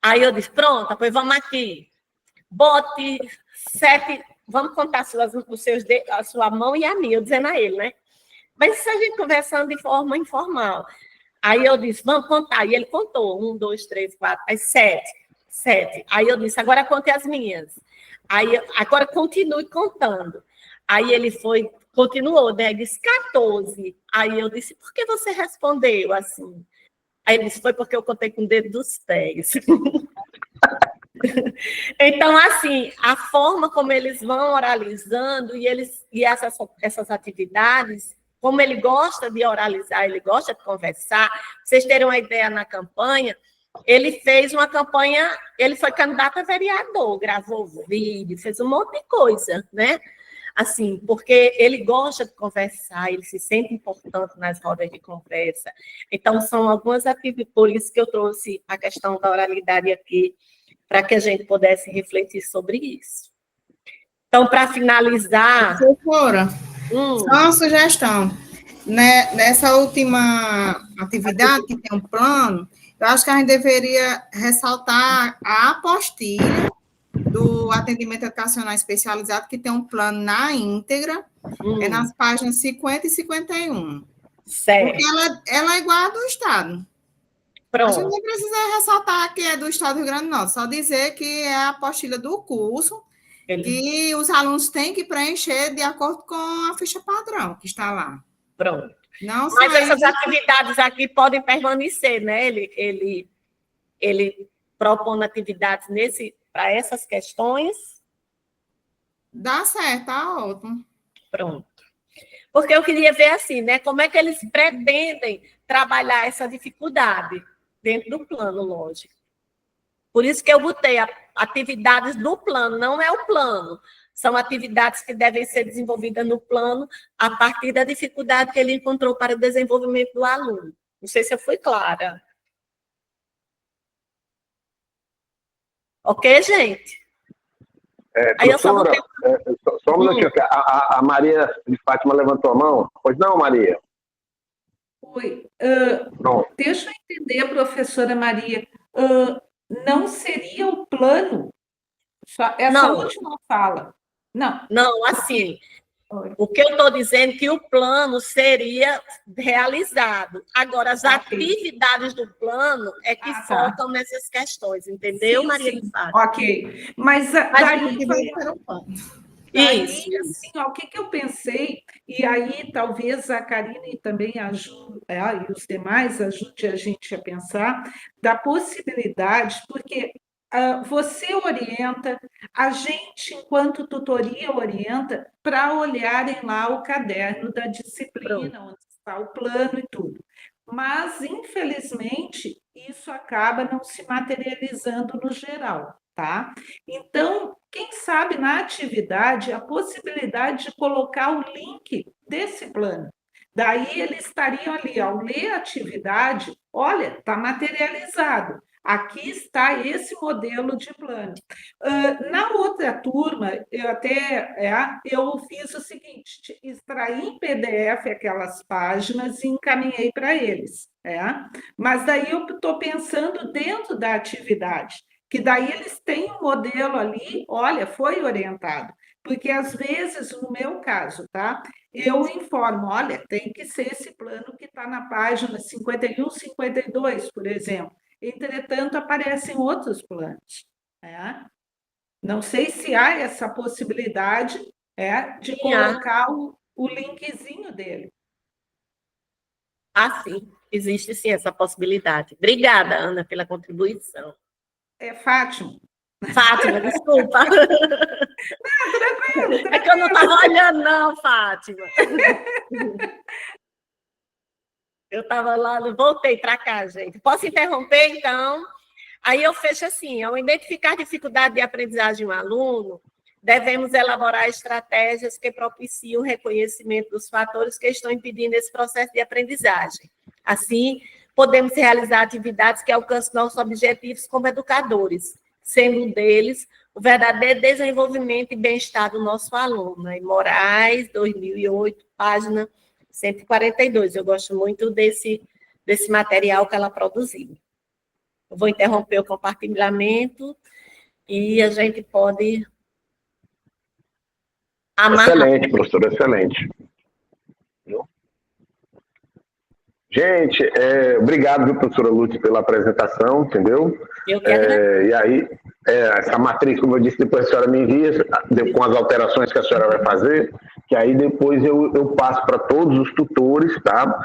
Aí eu disse, pronto, pois vamos aqui. Bote 7, vamos contar os seus dedos, a sua mão e a minha, eu dizendo a ele, né? Mas isso a gente conversando de forma informal. Aí eu disse, vamos contar. E ele contou, 1, 2, 3, 4, aí 7. Aí eu disse, agora conte as minhas. Aí, agora continue contando. Aí ele continuou, né? Ele disse, 14. Aí eu disse, por que você respondeu assim? Aí ele disse, foi porque eu contei com o dedo dos pés. Então, assim, a forma como eles vão oralizando e essas atividades, como ele gosta de oralizar, ele gosta de conversar, vocês terem uma ideia, na campanha, ele fez uma campanha, ele foi candidato a vereador, gravou vídeo, fez um monte de coisa, né? Assim, porque ele gosta de conversar, ele se sente importante nas rodas de conversa. Então, são algumas atividades, por isso que eu trouxe a questão da oralidade aqui, para que a gente pudesse refletir sobre isso. Então, para finalizar... Professora, só uma sugestão. Né? Nessa última atividade, que tem um plano, eu acho que a gente deveria ressaltar a apostila do atendimento educacional especializado, que tem um plano na íntegra, nas páginas 50 e 51. Certo. Porque ela é igual a do Estado. Pronto. A gente nem precisa ressaltar que é do Estado do Rio Grande do Norte, só dizer que é a apostila do curso, que os alunos têm que preencher de acordo com a ficha padrão que está lá. Pronto. Não Mas essas atividades aqui podem permanecer, né? Ele propondo atividades para essas questões. Dá certo, tá ótimo. Pronto. Porque eu queria ver assim, né? Como é que eles pretendem trabalhar essa dificuldade dentro do plano, lógico. Por isso que eu botei atividades do plano, não é o plano. São atividades que devem ser desenvolvidas no plano a partir da dificuldade que ele encontrou para o desenvolvimento do aluno. Não sei se eu fui clara. Ok, gente? Aí eu só um minutinho. A Maria de Fátima levantou a mão. Pois não, Maria? Oi. Deixa eu entender, professora Maria. Não seria o plano? Essa última fala. Não. Não, assim, O que eu estou dizendo é que o plano seria realizado. Agora, as atividades do plano é que focam nessas questões, entendeu, sim, Maria sim. do Fábio? Ok. Mas daí vai... Isso. Assim, ó, o que eu pensei, e aí talvez a Karine também ajude, e os demais ajude a gente a pensar, da possibilidade, porque você orienta, a gente, enquanto tutoria, orienta para olharem lá o caderno da disciplina, onde está o plano e tudo. Mas, infelizmente, isso acaba não se materializando no geral, tá? Então, quem sabe na atividade a possibilidade de colocar o link desse plano. Daí eles estariam ali, ao ler a atividade, olha, está materializado. Aqui está esse modelo de plano. Na outra turma, eu fiz o seguinte: extraí em PDF aquelas páginas e encaminhei para eles. Mas daí eu estou pensando dentro da atividade, que daí eles têm um modelo ali, olha, foi orientado. Porque, às vezes, no meu caso, tá? Eu informo, olha, tem que ser esse plano que está na página 51, 52, por exemplo. Entretanto, aparecem outros planos. Não sei se há essa possibilidade de colocar o linkzinho dele. Sim, existe sim essa possibilidade. Obrigada, Ana, pela contribuição. Fátima. Fátima, desculpa. Não, tranquilo. É que eu não estava olhando, não, Fátima. Eu estava lá, voltei para cá, gente. Posso interromper, então? Aí eu fecho assim: ao identificar dificuldade de aprendizagem de um aluno, devemos elaborar estratégias que propiciem o reconhecimento dos fatores que estão impedindo esse processo de aprendizagem. Assim, podemos realizar atividades que alcancem nossos objetivos como educadores, sendo um deles o verdadeiro desenvolvimento e bem-estar do nosso aluno. Em Moraes, 2008, página 142. Eu gosto muito desse material que ela produziu. Eu vou interromper o compartilhamento e a gente pode amarrar. Excelente, professora, excelente. Gente, obrigado, viu, professora Lúcia, pela apresentação, entendeu? Eu que agradeço. E aí, essa matriz, como eu disse, depois a senhora me envia, com as alterações que a senhora vai fazer, que aí depois eu passo para todos os tutores, tá?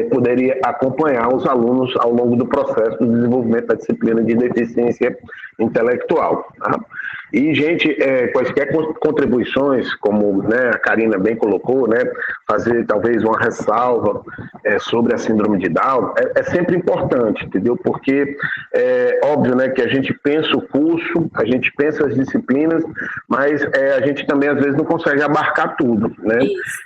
Poderia acompanhar os alunos ao longo do processo do desenvolvimento da disciplina de deficiência intelectual. Tá? E, gente, quaisquer contribuições, como, né, a Karina bem colocou, né, fazer talvez uma ressalva sobre a síndrome de Down, é sempre importante, entendeu? Porque é óbvio, né, que a gente pensa o curso, a gente pensa as disciplinas, mas a gente também, às vezes, não consegue abarcar tudo, né?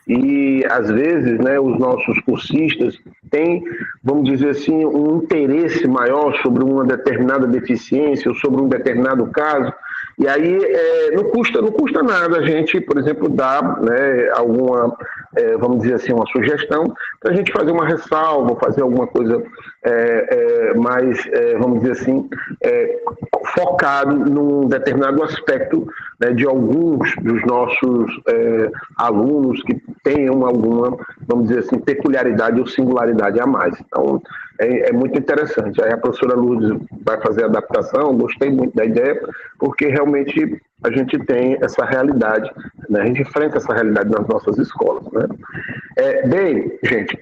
E, às vezes, né, os nossos cursistas têm, vamos dizer assim, um interesse maior sobre uma determinada deficiência ou sobre um determinado caso. E aí não custa nada a gente, por exemplo, dar, né, alguma, vamos dizer assim, uma sugestão para a gente fazer uma ressalva, fazer alguma coisa mais, vamos dizer assim, focado num determinado aspecto, né, de alguns dos nossos alunos que tenham alguma, vamos dizer assim, peculiaridade ou singularidade a mais. Então, é muito interessante. Aí a professora Lourdes vai fazer a adaptação, gostei muito da ideia, porque realmente a gente tem essa realidade, né? A gente enfrenta essa realidade nas nossas escolas, né? Bem, gente,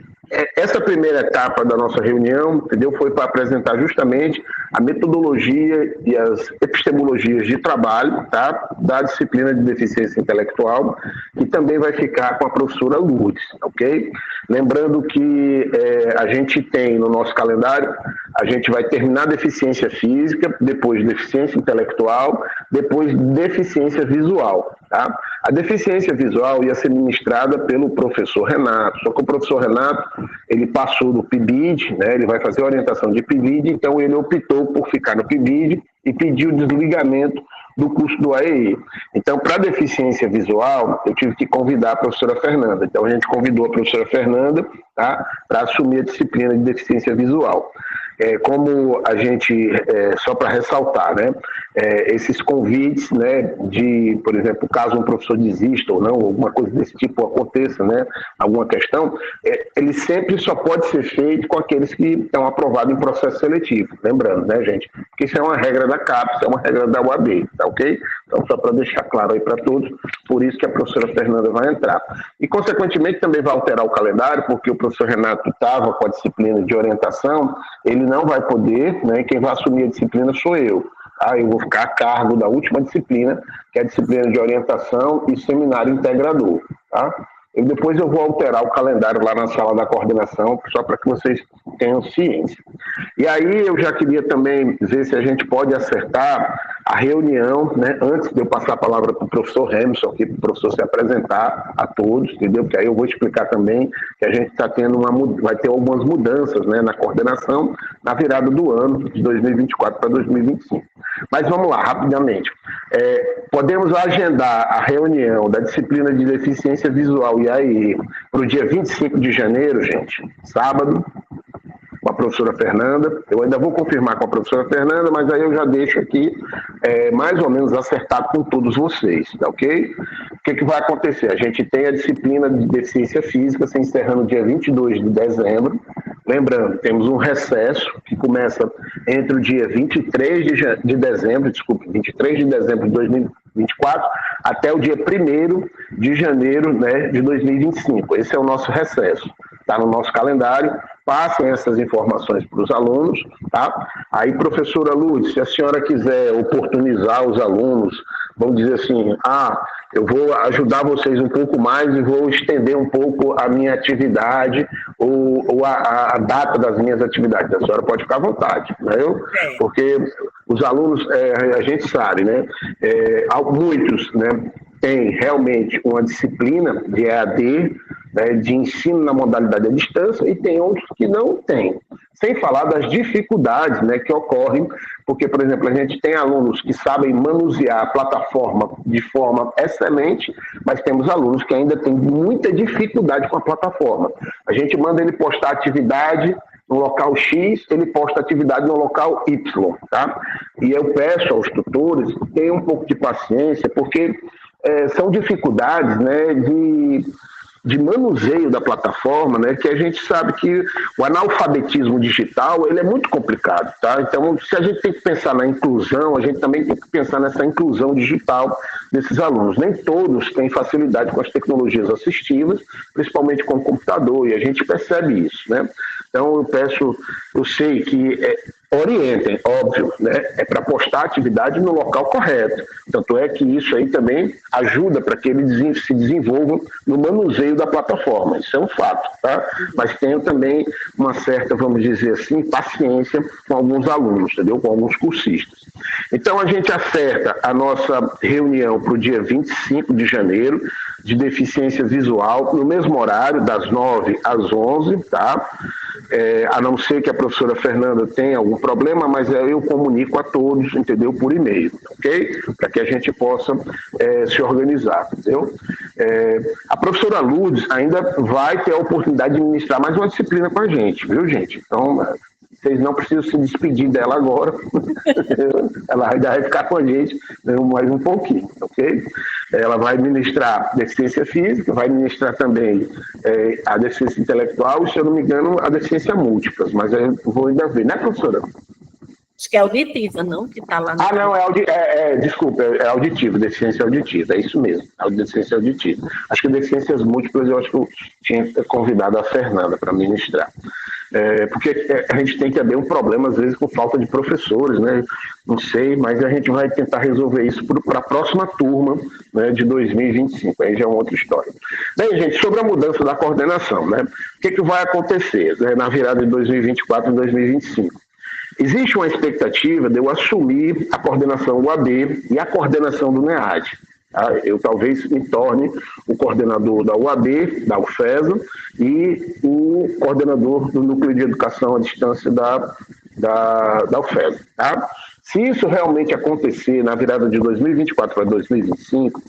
essa primeira etapa da nossa reunião, entendeu, foi para apresentar justamente a metodologia e as epistemologias de trabalho, tá, da disciplina de deficiência intelectual, que também vai ficar com a professora Lourdes, ok? Lembrando que a gente tem no nosso calendário, a gente vai terminar deficiência física, depois deficiência intelectual, depois deficiência visual, tá? A deficiência visual ia ser ministrada pelo professor Renato, só que o professor Renato, ele passou do PIBID, né, ele vai fazer a orientação de PIBID, então ele optou por ficar no PIBID e pediu o desligamento do curso do AEI. Então, para deficiência visual, eu tive que convidar a professora Fernanda. Então, a gente convidou a professora Fernanda, tá, para assumir a disciplina de deficiência visual. como a gente, só para ressaltar, né, esses convites, né, de, por exemplo, caso um professor desista ou não, alguma coisa desse tipo aconteça, né, alguma questão, ele sempre só pode ser feito com aqueles que estão aprovados em processo seletivo, lembrando, né, gente, que isso é uma regra da CAPES, é uma regra da UAB, tá ok? Então, só para deixar claro aí para todos, por isso que a professora Fernanda vai entrar. E, consequentemente, também vai alterar o calendário, porque o professor Renato estava com a disciplina de orientação, ele não vai poder, né, quem vai assumir a disciplina sou eu. Tá? Eu vou ficar a cargo da última disciplina, que é a disciplina de orientação e seminário integrador. Tá? E depois eu vou alterar o calendário lá na sala da coordenação, só para que vocês tenham ciência. E aí eu já queria também ver se a gente pode acertar a reunião, né, antes de eu passar a palavra para o professor Hamilton, aqui para o professor se apresentar a todos, entendeu? Porque aí eu vou explicar também que a gente está tendo vai ter algumas mudanças, né, na coordenação na virada do ano, de 2024 para 2025. Mas vamos lá, rapidamente. Podemos agendar a reunião da disciplina de deficiência visual e aí para o dia 25 de janeiro, gente, sábado, com a professora Fernanda. Eu ainda vou confirmar com a professora Fernanda, mas aí eu já deixo aqui mais ou menos acertado com todos vocês, tá ok? O que vai acontecer? A gente tem a disciplina de deficiência física se encerrando dia 22 de dezembro. Lembrando, temos um recesso que começa entre o dia 23 de dezembro de 2024 até o dia 1º de janeiro, né, de 2025. Esse é o nosso recesso. Está no nosso calendário. Passem essas informações para os alunos, tá? Aí, professora Lourdes, se a senhora quiser oportunizar os alunos, vamos dizer assim, eu vou ajudar vocês um pouco mais e vou estender um pouco a minha atividade ou a data das minhas atividades. A senhora pode ficar à vontade, né? Porque os alunos, a gente sabe, né? Muitos, né, têm realmente uma disciplina de EAD, né, de ensino na modalidade à distância, e tem outros que não têm. Sem falar das dificuldades, né, que ocorrem, porque, por exemplo, a gente tem alunos que sabem manusear a plataforma de forma excelente, mas temos alunos que ainda têm muita dificuldade com a plataforma. A gente manda ele postar atividade no local X, ele posta atividade no local Y, tá? E eu peço aos tutores que tenham um pouco de paciência, porque são dificuldades, né, de manuseio da plataforma, né, que a gente sabe que o analfabetismo digital ele é muito complicado, tá? Então, se a gente tem que pensar na inclusão, a gente também tem que pensar nessa inclusão digital desses alunos. Nem todos têm facilidade com as tecnologias assistivas, principalmente com o computador, e a gente percebe isso, né? Então, eu sei que orientem, óbvio, né? É para postar a atividade no local correto. Tanto é que isso aí também ajuda para que eles se desenvolvam no manuseio da plataforma. Isso é um fato, tá? Mas tenho também uma certa, vamos dizer assim, paciência com alguns alunos, entendeu? Com alguns cursistas. Então, a gente acerta a nossa reunião para o dia 25 de janeiro, de deficiência visual, no mesmo horário, das 9 às 11, tá? A não ser que a professora Fernanda tenha algum problema, mas eu comunico a todos, entendeu? Por e-mail, ok? Para que a gente possa se organizar, entendeu? A professora Lourdes ainda vai ter a oportunidade de ministrar mais uma disciplina com a gente, viu, gente? Então, vocês não precisam se despedir dela agora. Ela ainda vai ficar com a gente mais um pouquinho, ok? Ela vai ministrar deficiência física, vai ministrar também a deficiência intelectual e, se eu não me engano, a deficiência múltipla. Mas eu vou ainda ver, né, professora? Acho que é auditiva, não? Que está lá no... Não, desculpa, é auditiva, deficiência auditiva, é isso mesmo, deficiência auditiva. Acho que deficiências múltiplas eu acho que eu tinha convidado a Fernanda para ministrar. Porque a gente tem também um problema, às vezes, com falta de professores, né? Não sei, mas a gente vai tentar resolver isso para a próxima turma, né, de 2025, aí já é uma outra história. Bem, gente, sobre a mudança da coordenação, né? O que vai acontecer, né, na virada de 2024 e 2025? Existe uma expectativa de eu assumir a coordenação UAB e a coordenação do NEAD. Tá? Eu talvez me torne o coordenador da UAB, da UFESA, e o coordenador do Núcleo de Educação à Distância da UFESA. Tá? Se isso realmente acontecer na virada de 2024 para 2025,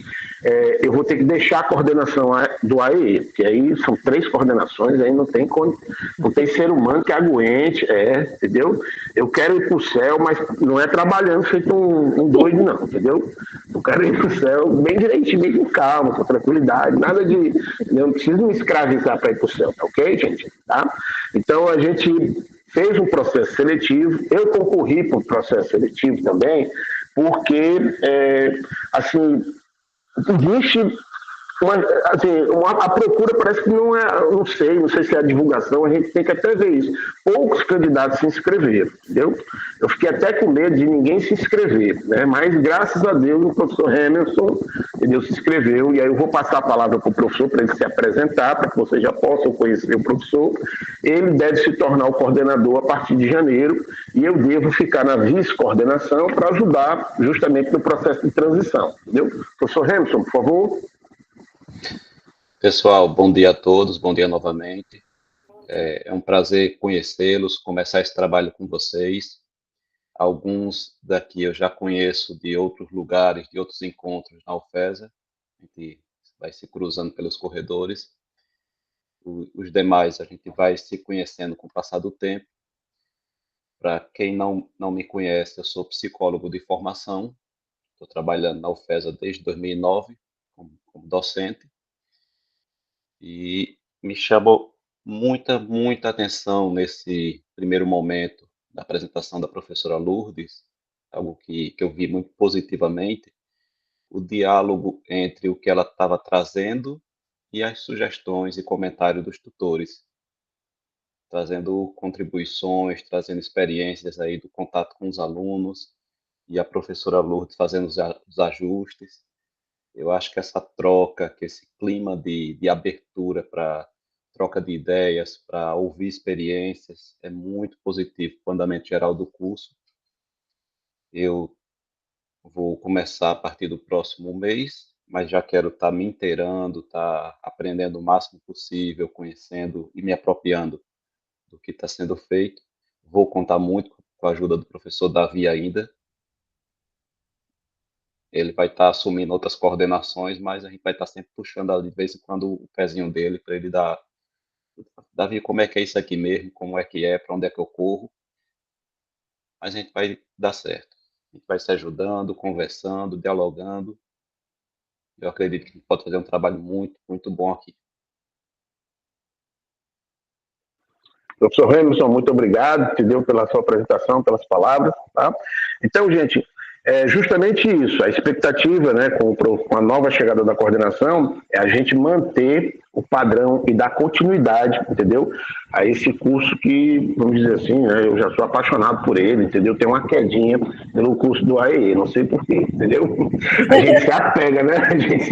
eu vou ter que deixar a coordenação do AEE, porque aí são 3 coordenações, aí não tem ser humano que aguente, entendeu? Eu quero ir para o céu, mas não é trabalhando feito um doido, não, entendeu? Eu quero ir para o céu bem direitinho, bem com calma, com tranquilidade, nada de... Eu não preciso me escravizar para ir para o céu, tá ok, gente? Tá? Então, a gente fez um processo seletivo, eu concorri para o processo seletivo também, porque, assim, existe a procura parece que não é, não sei se é a divulgação, a gente tem que até ver isso. Poucos candidatos se inscreveram, entendeu? Eu fiquei até com medo de ninguém se inscrever, né? Mas graças a Deus o professor Hamilton, entendeu, se inscreveu, e aí eu vou passar a palavra para o professor para ele se apresentar, para que vocês já possam conhecer o professor. Ele deve se tornar o coordenador a partir de janeiro, e eu devo ficar na vice-coordenação para ajudar justamente no processo de transição, entendeu? Professor Hamilton, por favor. Pessoal, bom dia a todos, bom dia novamente. É um prazer conhecê-los, começar esse trabalho com vocês. Alguns daqui eu já conheço de outros lugares, de outros encontros na UFESA. A gente vai se cruzando pelos corredores. Os demais a gente vai se conhecendo com o passar do tempo. Para quem não me conhece, eu sou psicólogo de formação. Estou trabalhando na UFESA desde 2009 como docente. E me chamou muita atenção nesse primeiro momento da apresentação da professora Lourdes, algo que eu vi muito positivamente, o diálogo entre o que ela estava trazendo e as sugestões e comentários dos tutores, trazendo contribuições, trazendo experiências aí do contato com os alunos, e a professora Lourdes fazendo os ajustes. Eu acho que essa troca, que esse clima de abertura para troca de ideias, para ouvir experiências, é muito positivo para o andamento geral do curso. Eu vou começar a partir do próximo mês, mas já quero estar me inteirando, estar aprendendo o máximo possível, conhecendo e me apropriando do que está sendo feito. Vou contar muito com a ajuda do professor Davi ainda. Ele vai estar assumindo outras coordenações, mas a gente vai estar sempre puxando ali, de vez em quando o pezinho dele para ele dar, Davi, como é que é isso aqui mesmo, como é que é, para onde é que eu corro, mas a gente vai dar certo. A gente vai se ajudando, conversando, dialogando. Eu acredito que a gente pode fazer um trabalho muito bom aqui. Professor Hamilton, muito obrigado, entendeu, pela sua apresentação, pelas palavras, tá? Então, gente, é justamente isso, a expectativa, né, com a nova chegada da coordenação, é a gente manter o padrão e dar continuidade, entendeu, a esse curso que, vamos dizer assim, né, eu já sou apaixonado por ele, entendeu, tem uma quedinha pelo curso do AEE, não sei porquê, entendeu? A gente se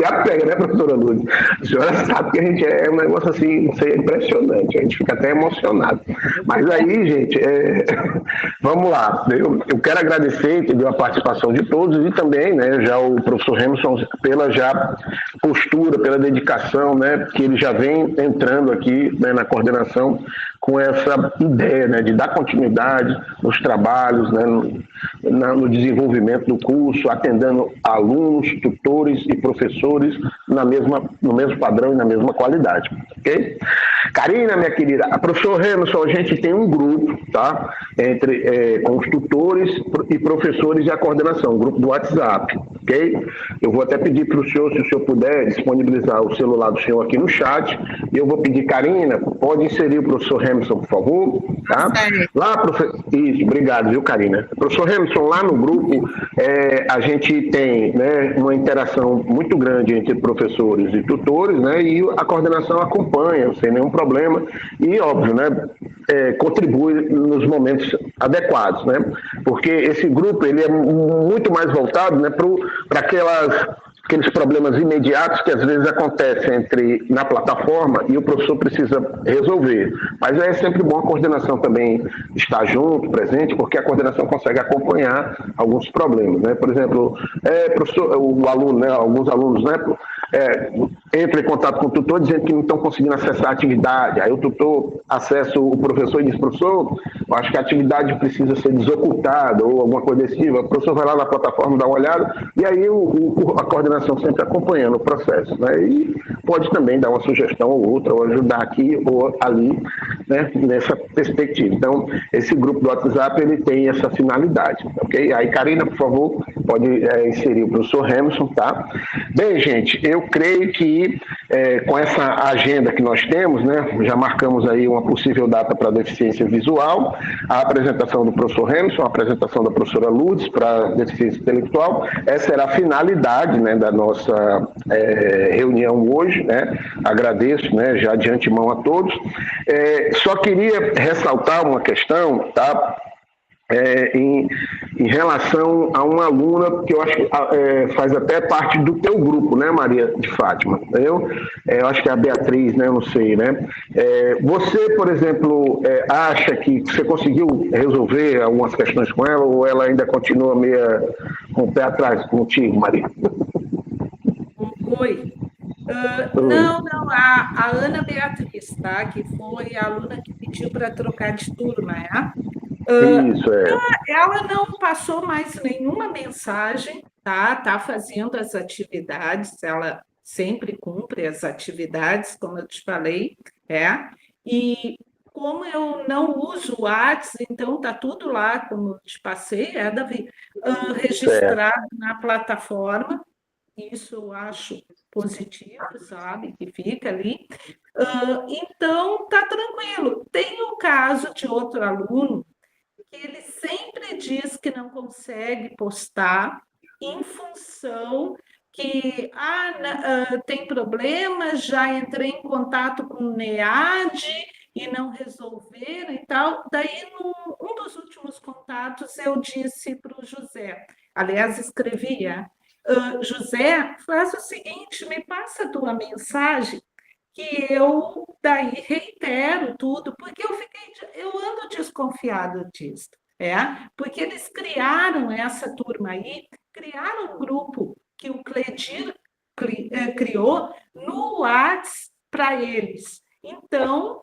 apega, né, professora Lourdes? A senhora sabe que a gente é um negócio assim, não sei, impressionante, a gente fica até emocionado. Mas aí, gente, vamos lá, eu quero agradecer, entendeu, a participação de todos e também, né, já o professor Hamilton pela já postura, pela dedicação, né, que ele já vem entrando aqui, né, na coordenação com essa ideia, né, de dar continuidade nos trabalhos, né, no desenvolvimento do curso, atendendo alunos, tutores e professores no mesmo padrão e na mesma qualidade, ok? Karina, minha querida, a professora Hamilton, a gente tem um grupo, tá, com os tutores e professores e a coordenação, um grupo do WhatsApp, ok? Eu vou até pedir para o senhor, se o senhor puder, disponibilizar o celular do senhor aqui no chat, e eu vou pedir, Karina, pode inserir o professor Hamilton, por favor, tá? Lá, isso, obrigado, viu, Karina? Professor Hamilton, lá no grupo, a gente tem, né, uma interação muito grande entre professores e tutores, né, e a coordenação acompanha, sem nenhum problema, e, óbvio, né, contribui nos momentos adequados, né, porque esse grupo, ele é muito mais voltado, né, para aqueles problemas imediatos que às vezes acontecem na plataforma e o professor precisa resolver. Mas é sempre bom a coordenação também estar junto, presente, porque a coordenação consegue acompanhar alguns problemas, né? Por exemplo, professor, o aluno, né, alguns alunos, né, entra em contato com o tutor dizendo que não estão conseguindo acessar a atividade. Aí o tutor acessa o professor e diz, professor, eu acho que a atividade precisa ser desocultada ou alguma coisa desse tipo. O professor vai lá na plataforma dar uma olhada e aí a coordenação sempre acompanhando o processo, né? E pode também dar uma sugestão ou outra, ou ajudar aqui ou ali, né, nessa perspectiva. Então, esse grupo do WhatsApp, ele tem essa finalidade, ok? Aí, Karina, por favor, pode inserir o professor Hamilton, tá? Bem, gente, eu creio que com essa agenda que nós temos, né, já marcamos aí uma possível data para deficiência visual, a apresentação do professor Hamilton, a apresentação da professora Lourdes para deficiência intelectual. Essa era a finalidade, né, da nossa reunião hoje, né? Agradeço, né, já de antemão a todos. Só queria ressaltar uma questão, tá? Em relação a uma aluna que eu acho que faz até parte do teu grupo, né, Maria de Fátima? Eu acho que é a Beatriz, né? Eu não sei, né? Você, por exemplo, acha que você conseguiu resolver algumas questões com ela ou ela ainda continua meio com o pé atrás contigo, Maria? Oi. Não, a Ana Beatriz, tá? Que foi a aluna que pediu para trocar de turma, né? Isso, Ela não passou mais nenhuma mensagem, tá? Tá fazendo as atividades, ela sempre cumpre as atividades, como eu te falei, e como eu não uso o WhatsApp, então tá tudo lá, como eu te passei, Davi, registrado na plataforma, isso eu acho positivo, sabe, que fica ali. Então, tá tranquilo. Tem o caso de outro aluno que ele sempre diz que não consegue postar em função que tem problema, já entrei em contato com o NEAD e não resolveram e tal. Daí, um dos últimos contatos, eu disse para o José, aliás, escrevia, José, faz o seguinte, me passa a tua mensagem que eu daí reitero tudo, porque eu ando desconfiado disso, porque eles criaram essa turma aí, criaram um grupo que o Cledir criou no WhatsApp para eles. Então,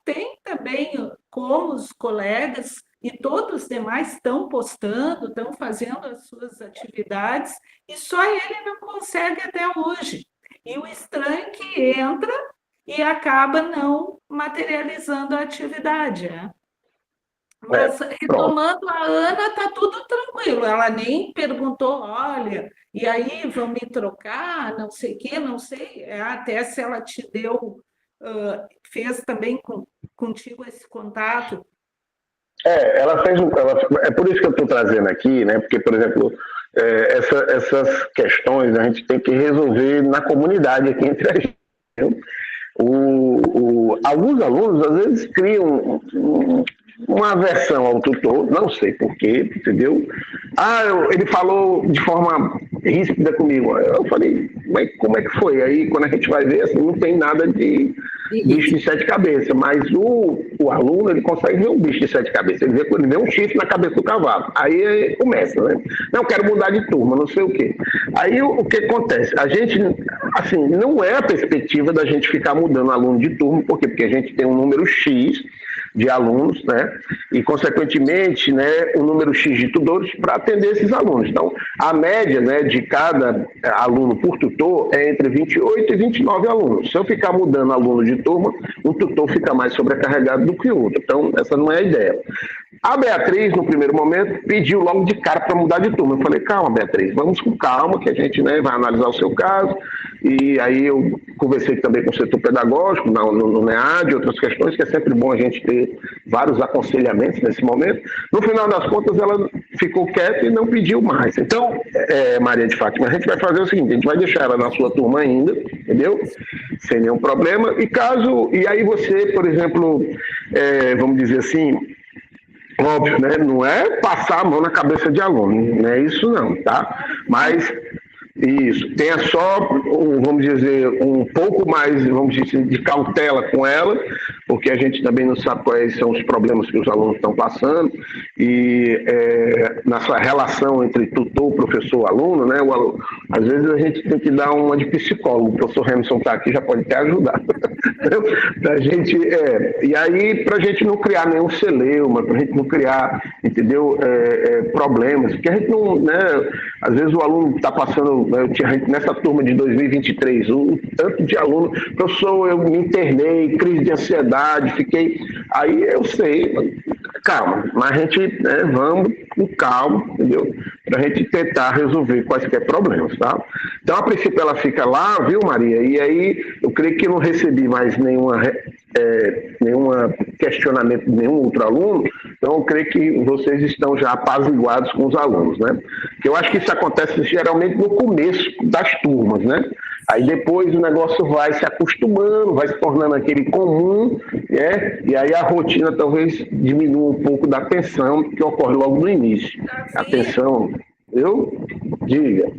tem também como os colegas e todos os demais estão postando, estão fazendo as suas atividades, e só ele não consegue até hoje. E o estranho é que entra e acaba não materializando a atividade. Mas, retomando, a Ana, está tudo tranquilo. Ela nem perguntou, olha, e aí vão me trocar, não sei o quê, não sei. Até se ela te deu, fez também contigo esse contato. Ela fez é por isso que eu estou trazendo aqui, né? Porque, por exemplo, essas questões a gente tem que resolver na comunidade aqui entre a gente. Alguns alunos às vezes criam uma aversão ao tutor, não sei porquê, entendeu? Ele falou de forma ríspida comigo. Eu falei, mas como é que foi? Aí quando a gente vai ver, assim, não tem nada de bicho de 7 cabeças, mas o aluno, ele consegue ver um bicho de 7 cabeças, ele vê um chifre na cabeça do cavalo, aí começa, né? Não, quero mudar de turma, não sei o quê. Aí o que acontece? A gente, assim, não é a perspectiva da gente ficar mudando aluno de turma, por quê? Porque a gente tem um número X de alunos, né? E, consequentemente, né, um número X de tutores para atender esses alunos. Então, a média, né, de cada aluno por tutor é entre 28 e 29 alunos. Se eu ficar mudando aluno de turma, um tutor fica mais sobrecarregado do que o outro. Então, essa não é a ideia. A Beatriz, no primeiro momento, pediu logo de cara para mudar de turma. Eu falei, calma, Beatriz, vamos com calma, que a gente, né, vai analisar o seu caso. E aí eu conversei também com o setor pedagógico, no NEAD, outras questões, que é sempre bom a gente ter vários aconselhamentos nesse momento. No final das contas, ela ficou quieta e não pediu mais. Então, Maria de Fátima, a gente vai fazer o seguinte, a gente vai deixar ela na sua turma ainda, entendeu? Sem nenhum problema. E aí você, por exemplo, vamos dizer assim, óbvio, né? Não é passar a mão na cabeça de aluno, não é isso não, tá? Mas isso, tenha só, vamos dizer, um pouco mais, vamos dizer, de cautela com ela, porque a gente também não sabe quais são os problemas que os alunos estão passando, e nessa relação entre tutor, professor, aluno, né, às vezes a gente tem que dar uma de psicólogo. O professor Hamilton está aqui, já pode até ajudar. Pra gente, e aí, para a gente não criar nenhum celeuma, para a gente não criar, entendeu, problemas, porque a gente não, né, às vezes o aluno está passando, né, nessa turma de 2023, o tanto de aluno, professor, eu me internei, crise de ansiedade, fiquei, aí eu sei, calma, mas a gente, né, vamos com calma, entendeu, para a gente tentar resolver quaisquer problemas, tá? Então, a princípio, ela fica lá, viu, Maria? E aí, eu creio que não recebi mais nenhuma questionamento de nenhum outro aluno, então eu creio que vocês estão já apaziguados com os alunos, né? Porque eu acho que isso acontece geralmente no começo das turmas, né? Aí depois o negócio vai se acostumando, vai se tornando aquele comum, né? E aí a rotina talvez diminua um pouco da tensão que ocorre logo no início. A tensão, diga.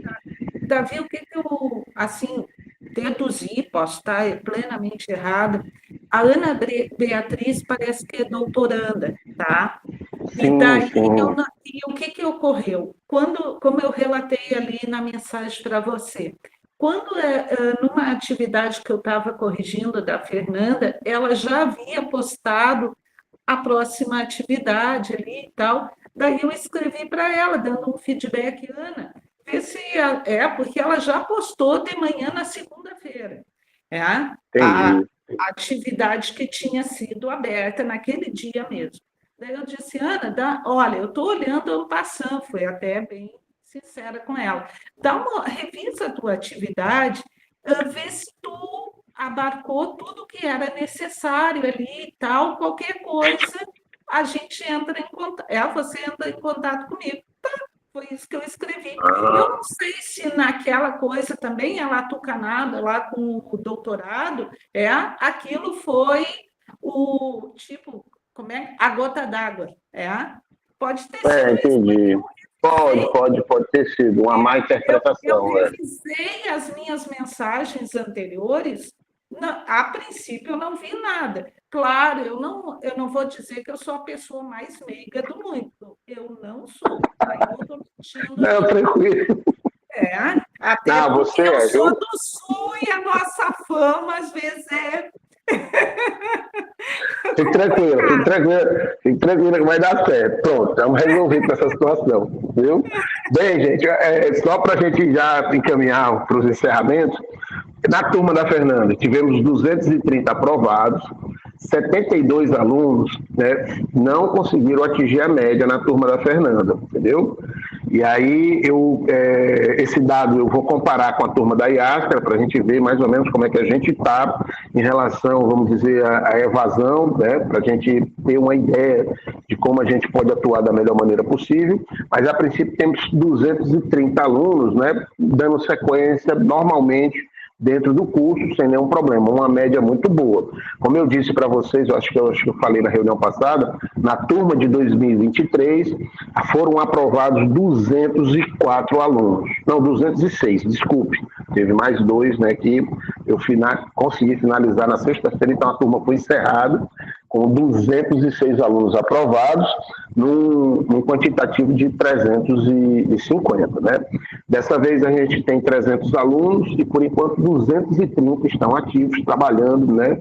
Davi, o que eu, assim, deduzi, posso estar plenamente errada, a Ana Beatriz parece que é doutoranda, tá? Sim, e daí, sim. o que ocorreu? Como eu relatei ali na mensagem para você, quando, numa atividade que eu estava corrigindo da Fernanda, ela já havia postado a próxima atividade ali e tal, daí eu escrevi para ela, dando um feedback, Ana, vê se porque ela já postou de manhã na segunda-feira, a atividade que tinha sido aberta naquele dia mesmo. Daí eu disse, Ana, olha, eu estou olhando ano passando, foi até bem sincera com ela. Revisa a tua atividade, vê se tu abarcou tudo que era necessário ali e tal, qualquer coisa, a gente entra em contato, você entra em contato comigo. Tá, foi isso que eu escrevi. Eu não sei se naquela coisa também, ela atucanada lá com o doutorado, aquilo foi o tipo, a gota d'água, pode ter sido entendi. Pode ter sido uma má interpretação. Eu revisei as minhas mensagens anteriores, a princípio eu não vi nada. Claro, eu não vou dizer que eu sou a pessoa mais meiga do mundo, eu não sou. Aí eu estou mentindo. Não, tranquilo. Até porque eu sou do Sul e a nossa fama às vezes Fique tranquila que vai dar certo. Pronto, estamos resolvidos essa situação, viu? Bem, gente, só para a gente já encaminhar para os encerramentos, na turma da Fernanda tivemos 230 aprovados, 72 alunos, né, não conseguiram atingir a média na turma da Fernanda, entendeu? E aí, esse dado eu vou comparar com a turma da IASCA, para a gente ver mais ou menos como é que a gente está em relação, vamos dizer, à evasão, né, para a gente ter uma ideia de como a gente pode atuar da melhor maneira possível. Mas, a princípio, temos 230 alunos, né, dando sequência normalmente dentro do curso, sem nenhum problema, uma média muito boa. Como eu disse para vocês, eu acho que eu falei na reunião passada, na turma de 2023, foram aprovados 204 alunos. Não, 206, desculpe. Teve mais 2, né, que eu consegui finalizar na sexta-feira, então a turma foi encerrada com 206 alunos aprovados, num quantitativo de 350, né? Dessa vez a gente tem 300 alunos e, por enquanto, 230 estão ativos, trabalhando, né,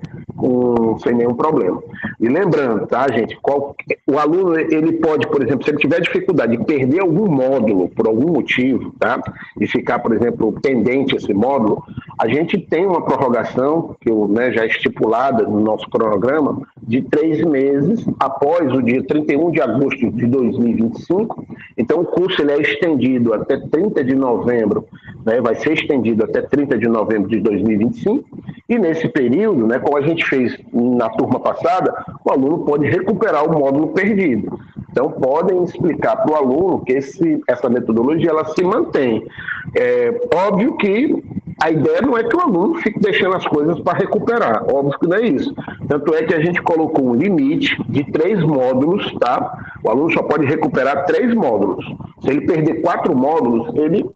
sem nenhum problema. E lembrando, tá, gente, o aluno, ele pode, por exemplo, se ele tiver dificuldade de perder algum módulo por algum motivo, tá, e ficar, por exemplo, pendente esse módulo, a gente tem uma prorrogação, já estipulada no nosso cronograma, de 3 meses após o dia 31 de agosto de 2025. Então, o curso ele é estendido até 30 de novembro, né, vai ser estendido até 30 de novembro de 2025, e nesse período, né, como a gente fez na turma passada, o aluno pode recuperar o módulo perdido. Então, podem explicar para o aluno que essa metodologia ela se mantém. Óbvio que a ideia não é que o aluno fique deixando as coisas para recuperar, óbvio que não é isso. Tanto é que a gente colocou um limite de 3 módulos, tá? O aluno só pode recuperar 3 módulos. Se ele perder 4 módulos, ele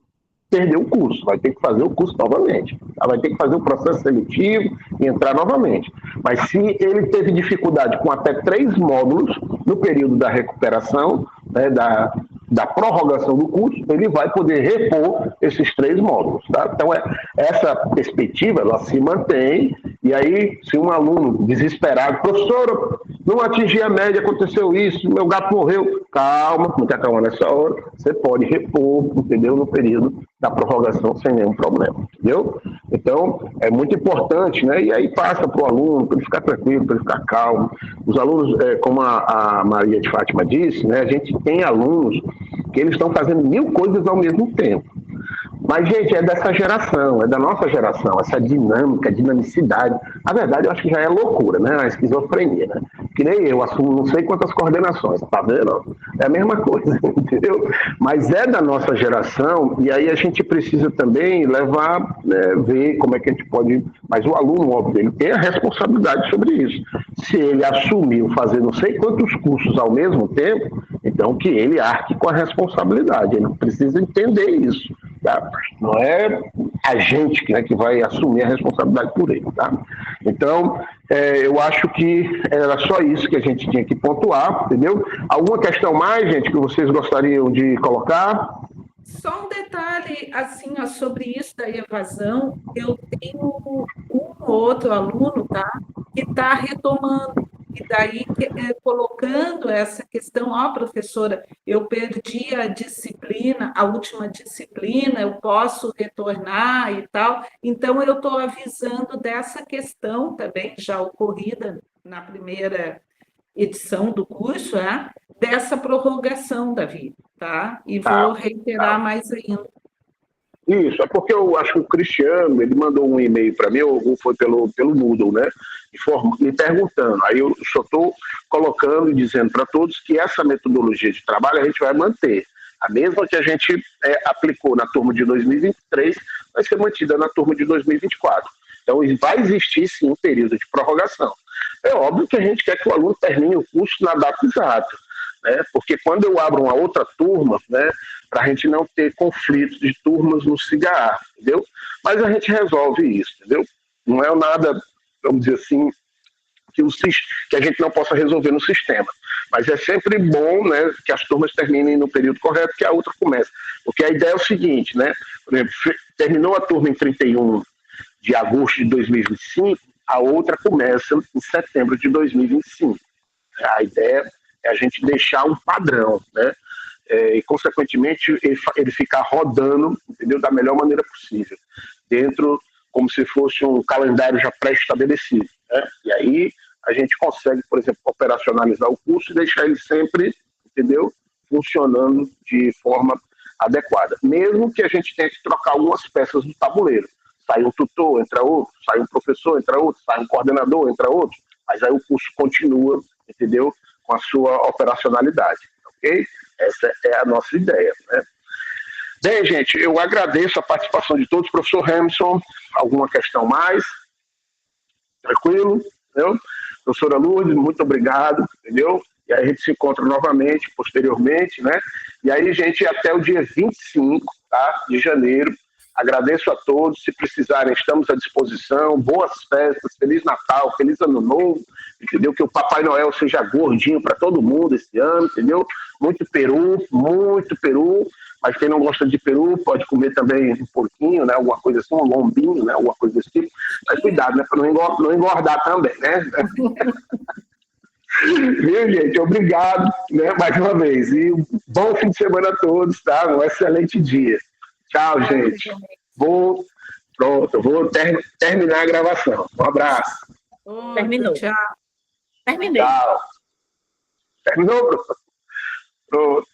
perder o curso, vai ter que fazer o curso novamente. Vai ter que fazer o processo seletivo e entrar novamente. Mas se ele teve dificuldade com até 3 módulos no período da recuperação, né, da prorrogação do curso, ele vai poder repor esses 3 módulos. Tá? Então, essa perspectiva ela se mantém, e aí, se um aluno desesperado, professora, não atingi a média, aconteceu isso, meu gato morreu, calma, muita calma nessa hora, você pode repor, entendeu, no período da prorrogação sem nenhum problema, entendeu? Então, é muito importante, né? E aí passa para o aluno, para ele ficar tranquilo, para ele ficar calmo. Os alunos, como a Maria de Fátima disse, né? A gente tem alunos que eles estão fazendo 1000 coisas ao mesmo tempo. Mas, gente, é dessa geração, é da nossa geração, essa dinâmica, dinamicidade. Na verdade, eu acho que já é loucura, né? A esquizofrenia, né? Que nem eu assumo não sei quantas coordenações, tá vendo? É a mesma coisa, entendeu? Mas é da nossa geração, e aí a gente precisa também levar, né, ver como é que a gente pode... Mas o aluno, óbvio, ele tem a responsabilidade sobre isso. Se ele assumiu fazer não sei quantos cursos ao mesmo tempo, então que ele arque com a responsabilidade, ele precisa entender isso. Tá? Não é a gente que vai assumir a responsabilidade por ele. Tá? Então, eu acho que era só isso que a gente tinha que pontuar, entendeu? Alguma questão mais, gente, que vocês gostariam de colocar? Só um detalhe, assim, ó, sobre isso da evasão, eu tenho um outro aluno, tá, que está retomando, e daí colocando essa questão, ó, professora, eu perdi a disciplina, a última disciplina, eu posso retornar e tal, então eu estou avisando dessa questão também, já ocorrida na primeira edição do curso, dessa prorrogação, Davi, tá? E vou reiterar mais ainda. Isso, é porque eu acho que o Cristiano, ele mandou um e-mail para mim, ou foi pelo Moodle, né? Me perguntando. Aí eu só estou colocando e dizendo para todos que essa metodologia de trabalho a gente vai manter. A mesma que a gente aplicou na turma de 2023 vai ser mantida na turma de 2024. Então, vai existir, sim, um período de prorrogação. É óbvio que a gente quer que o aluno termine o curso na data exata, né? Porque quando eu abro uma outra turma, né, para a gente não ter conflitos de turmas no CIGA, entendeu? Mas a gente resolve isso, entendeu? Não é nada, vamos dizer assim, que a gente não possa resolver no sistema. Mas é sempre bom, né, que as turmas terminem no período correto, que a outra comece. Porque a ideia é o seguinte, né? Por exemplo, terminou a turma em 31 de agosto de 2025, a outra começa em setembro de 2025. A ideia é a gente deixar um padrão, né? E, consequentemente, ele ficar rodando, entendeu? Da melhor maneira possível, dentro, como se fosse um calendário já pré-estabelecido, né? E aí a gente consegue, por exemplo, operacionalizar o curso e deixar ele sempre, entendeu? Funcionando de forma adequada. Mesmo que a gente tenha que trocar algumas peças do tabuleiro. Sai um tutor, entra outro, sai um professor, entra outro, sai um coordenador, entra outro, mas aí o curso continua, entendeu? Com a sua operacionalidade, ok? Essa é a nossa ideia, né? Bem, gente, eu agradeço a participação de todos. Professor Hamilton, alguma questão mais? Tranquilo? Entendeu? Professora Lourdes, muito obrigado, entendeu? E aí a gente se encontra novamente, posteriormente, né? E aí, gente, até o dia 25, tá, de janeiro. Agradeço a todos, se precisarem, estamos à disposição. Boas festas, Feliz Natal, Feliz Ano Novo, entendeu? Que o Papai Noel seja gordinho para todo mundo esse ano, entendeu? Muito peru, mas quem não gosta de peru pode comer também um porquinho, né? Alguma coisa assim, um lombinho, né? Alguma coisa desse tipo. Mas cuidado, né? Para não engordar também, né? Viu, gente? Obrigado, né? Mais uma vez. E um bom fim de semana a todos, tá? Um excelente dia. Tchau, gente. Vou terminar a gravação. Um abraço. Terminou. Tchau. Terminei. Tchau. Terminou, professor? Pronto.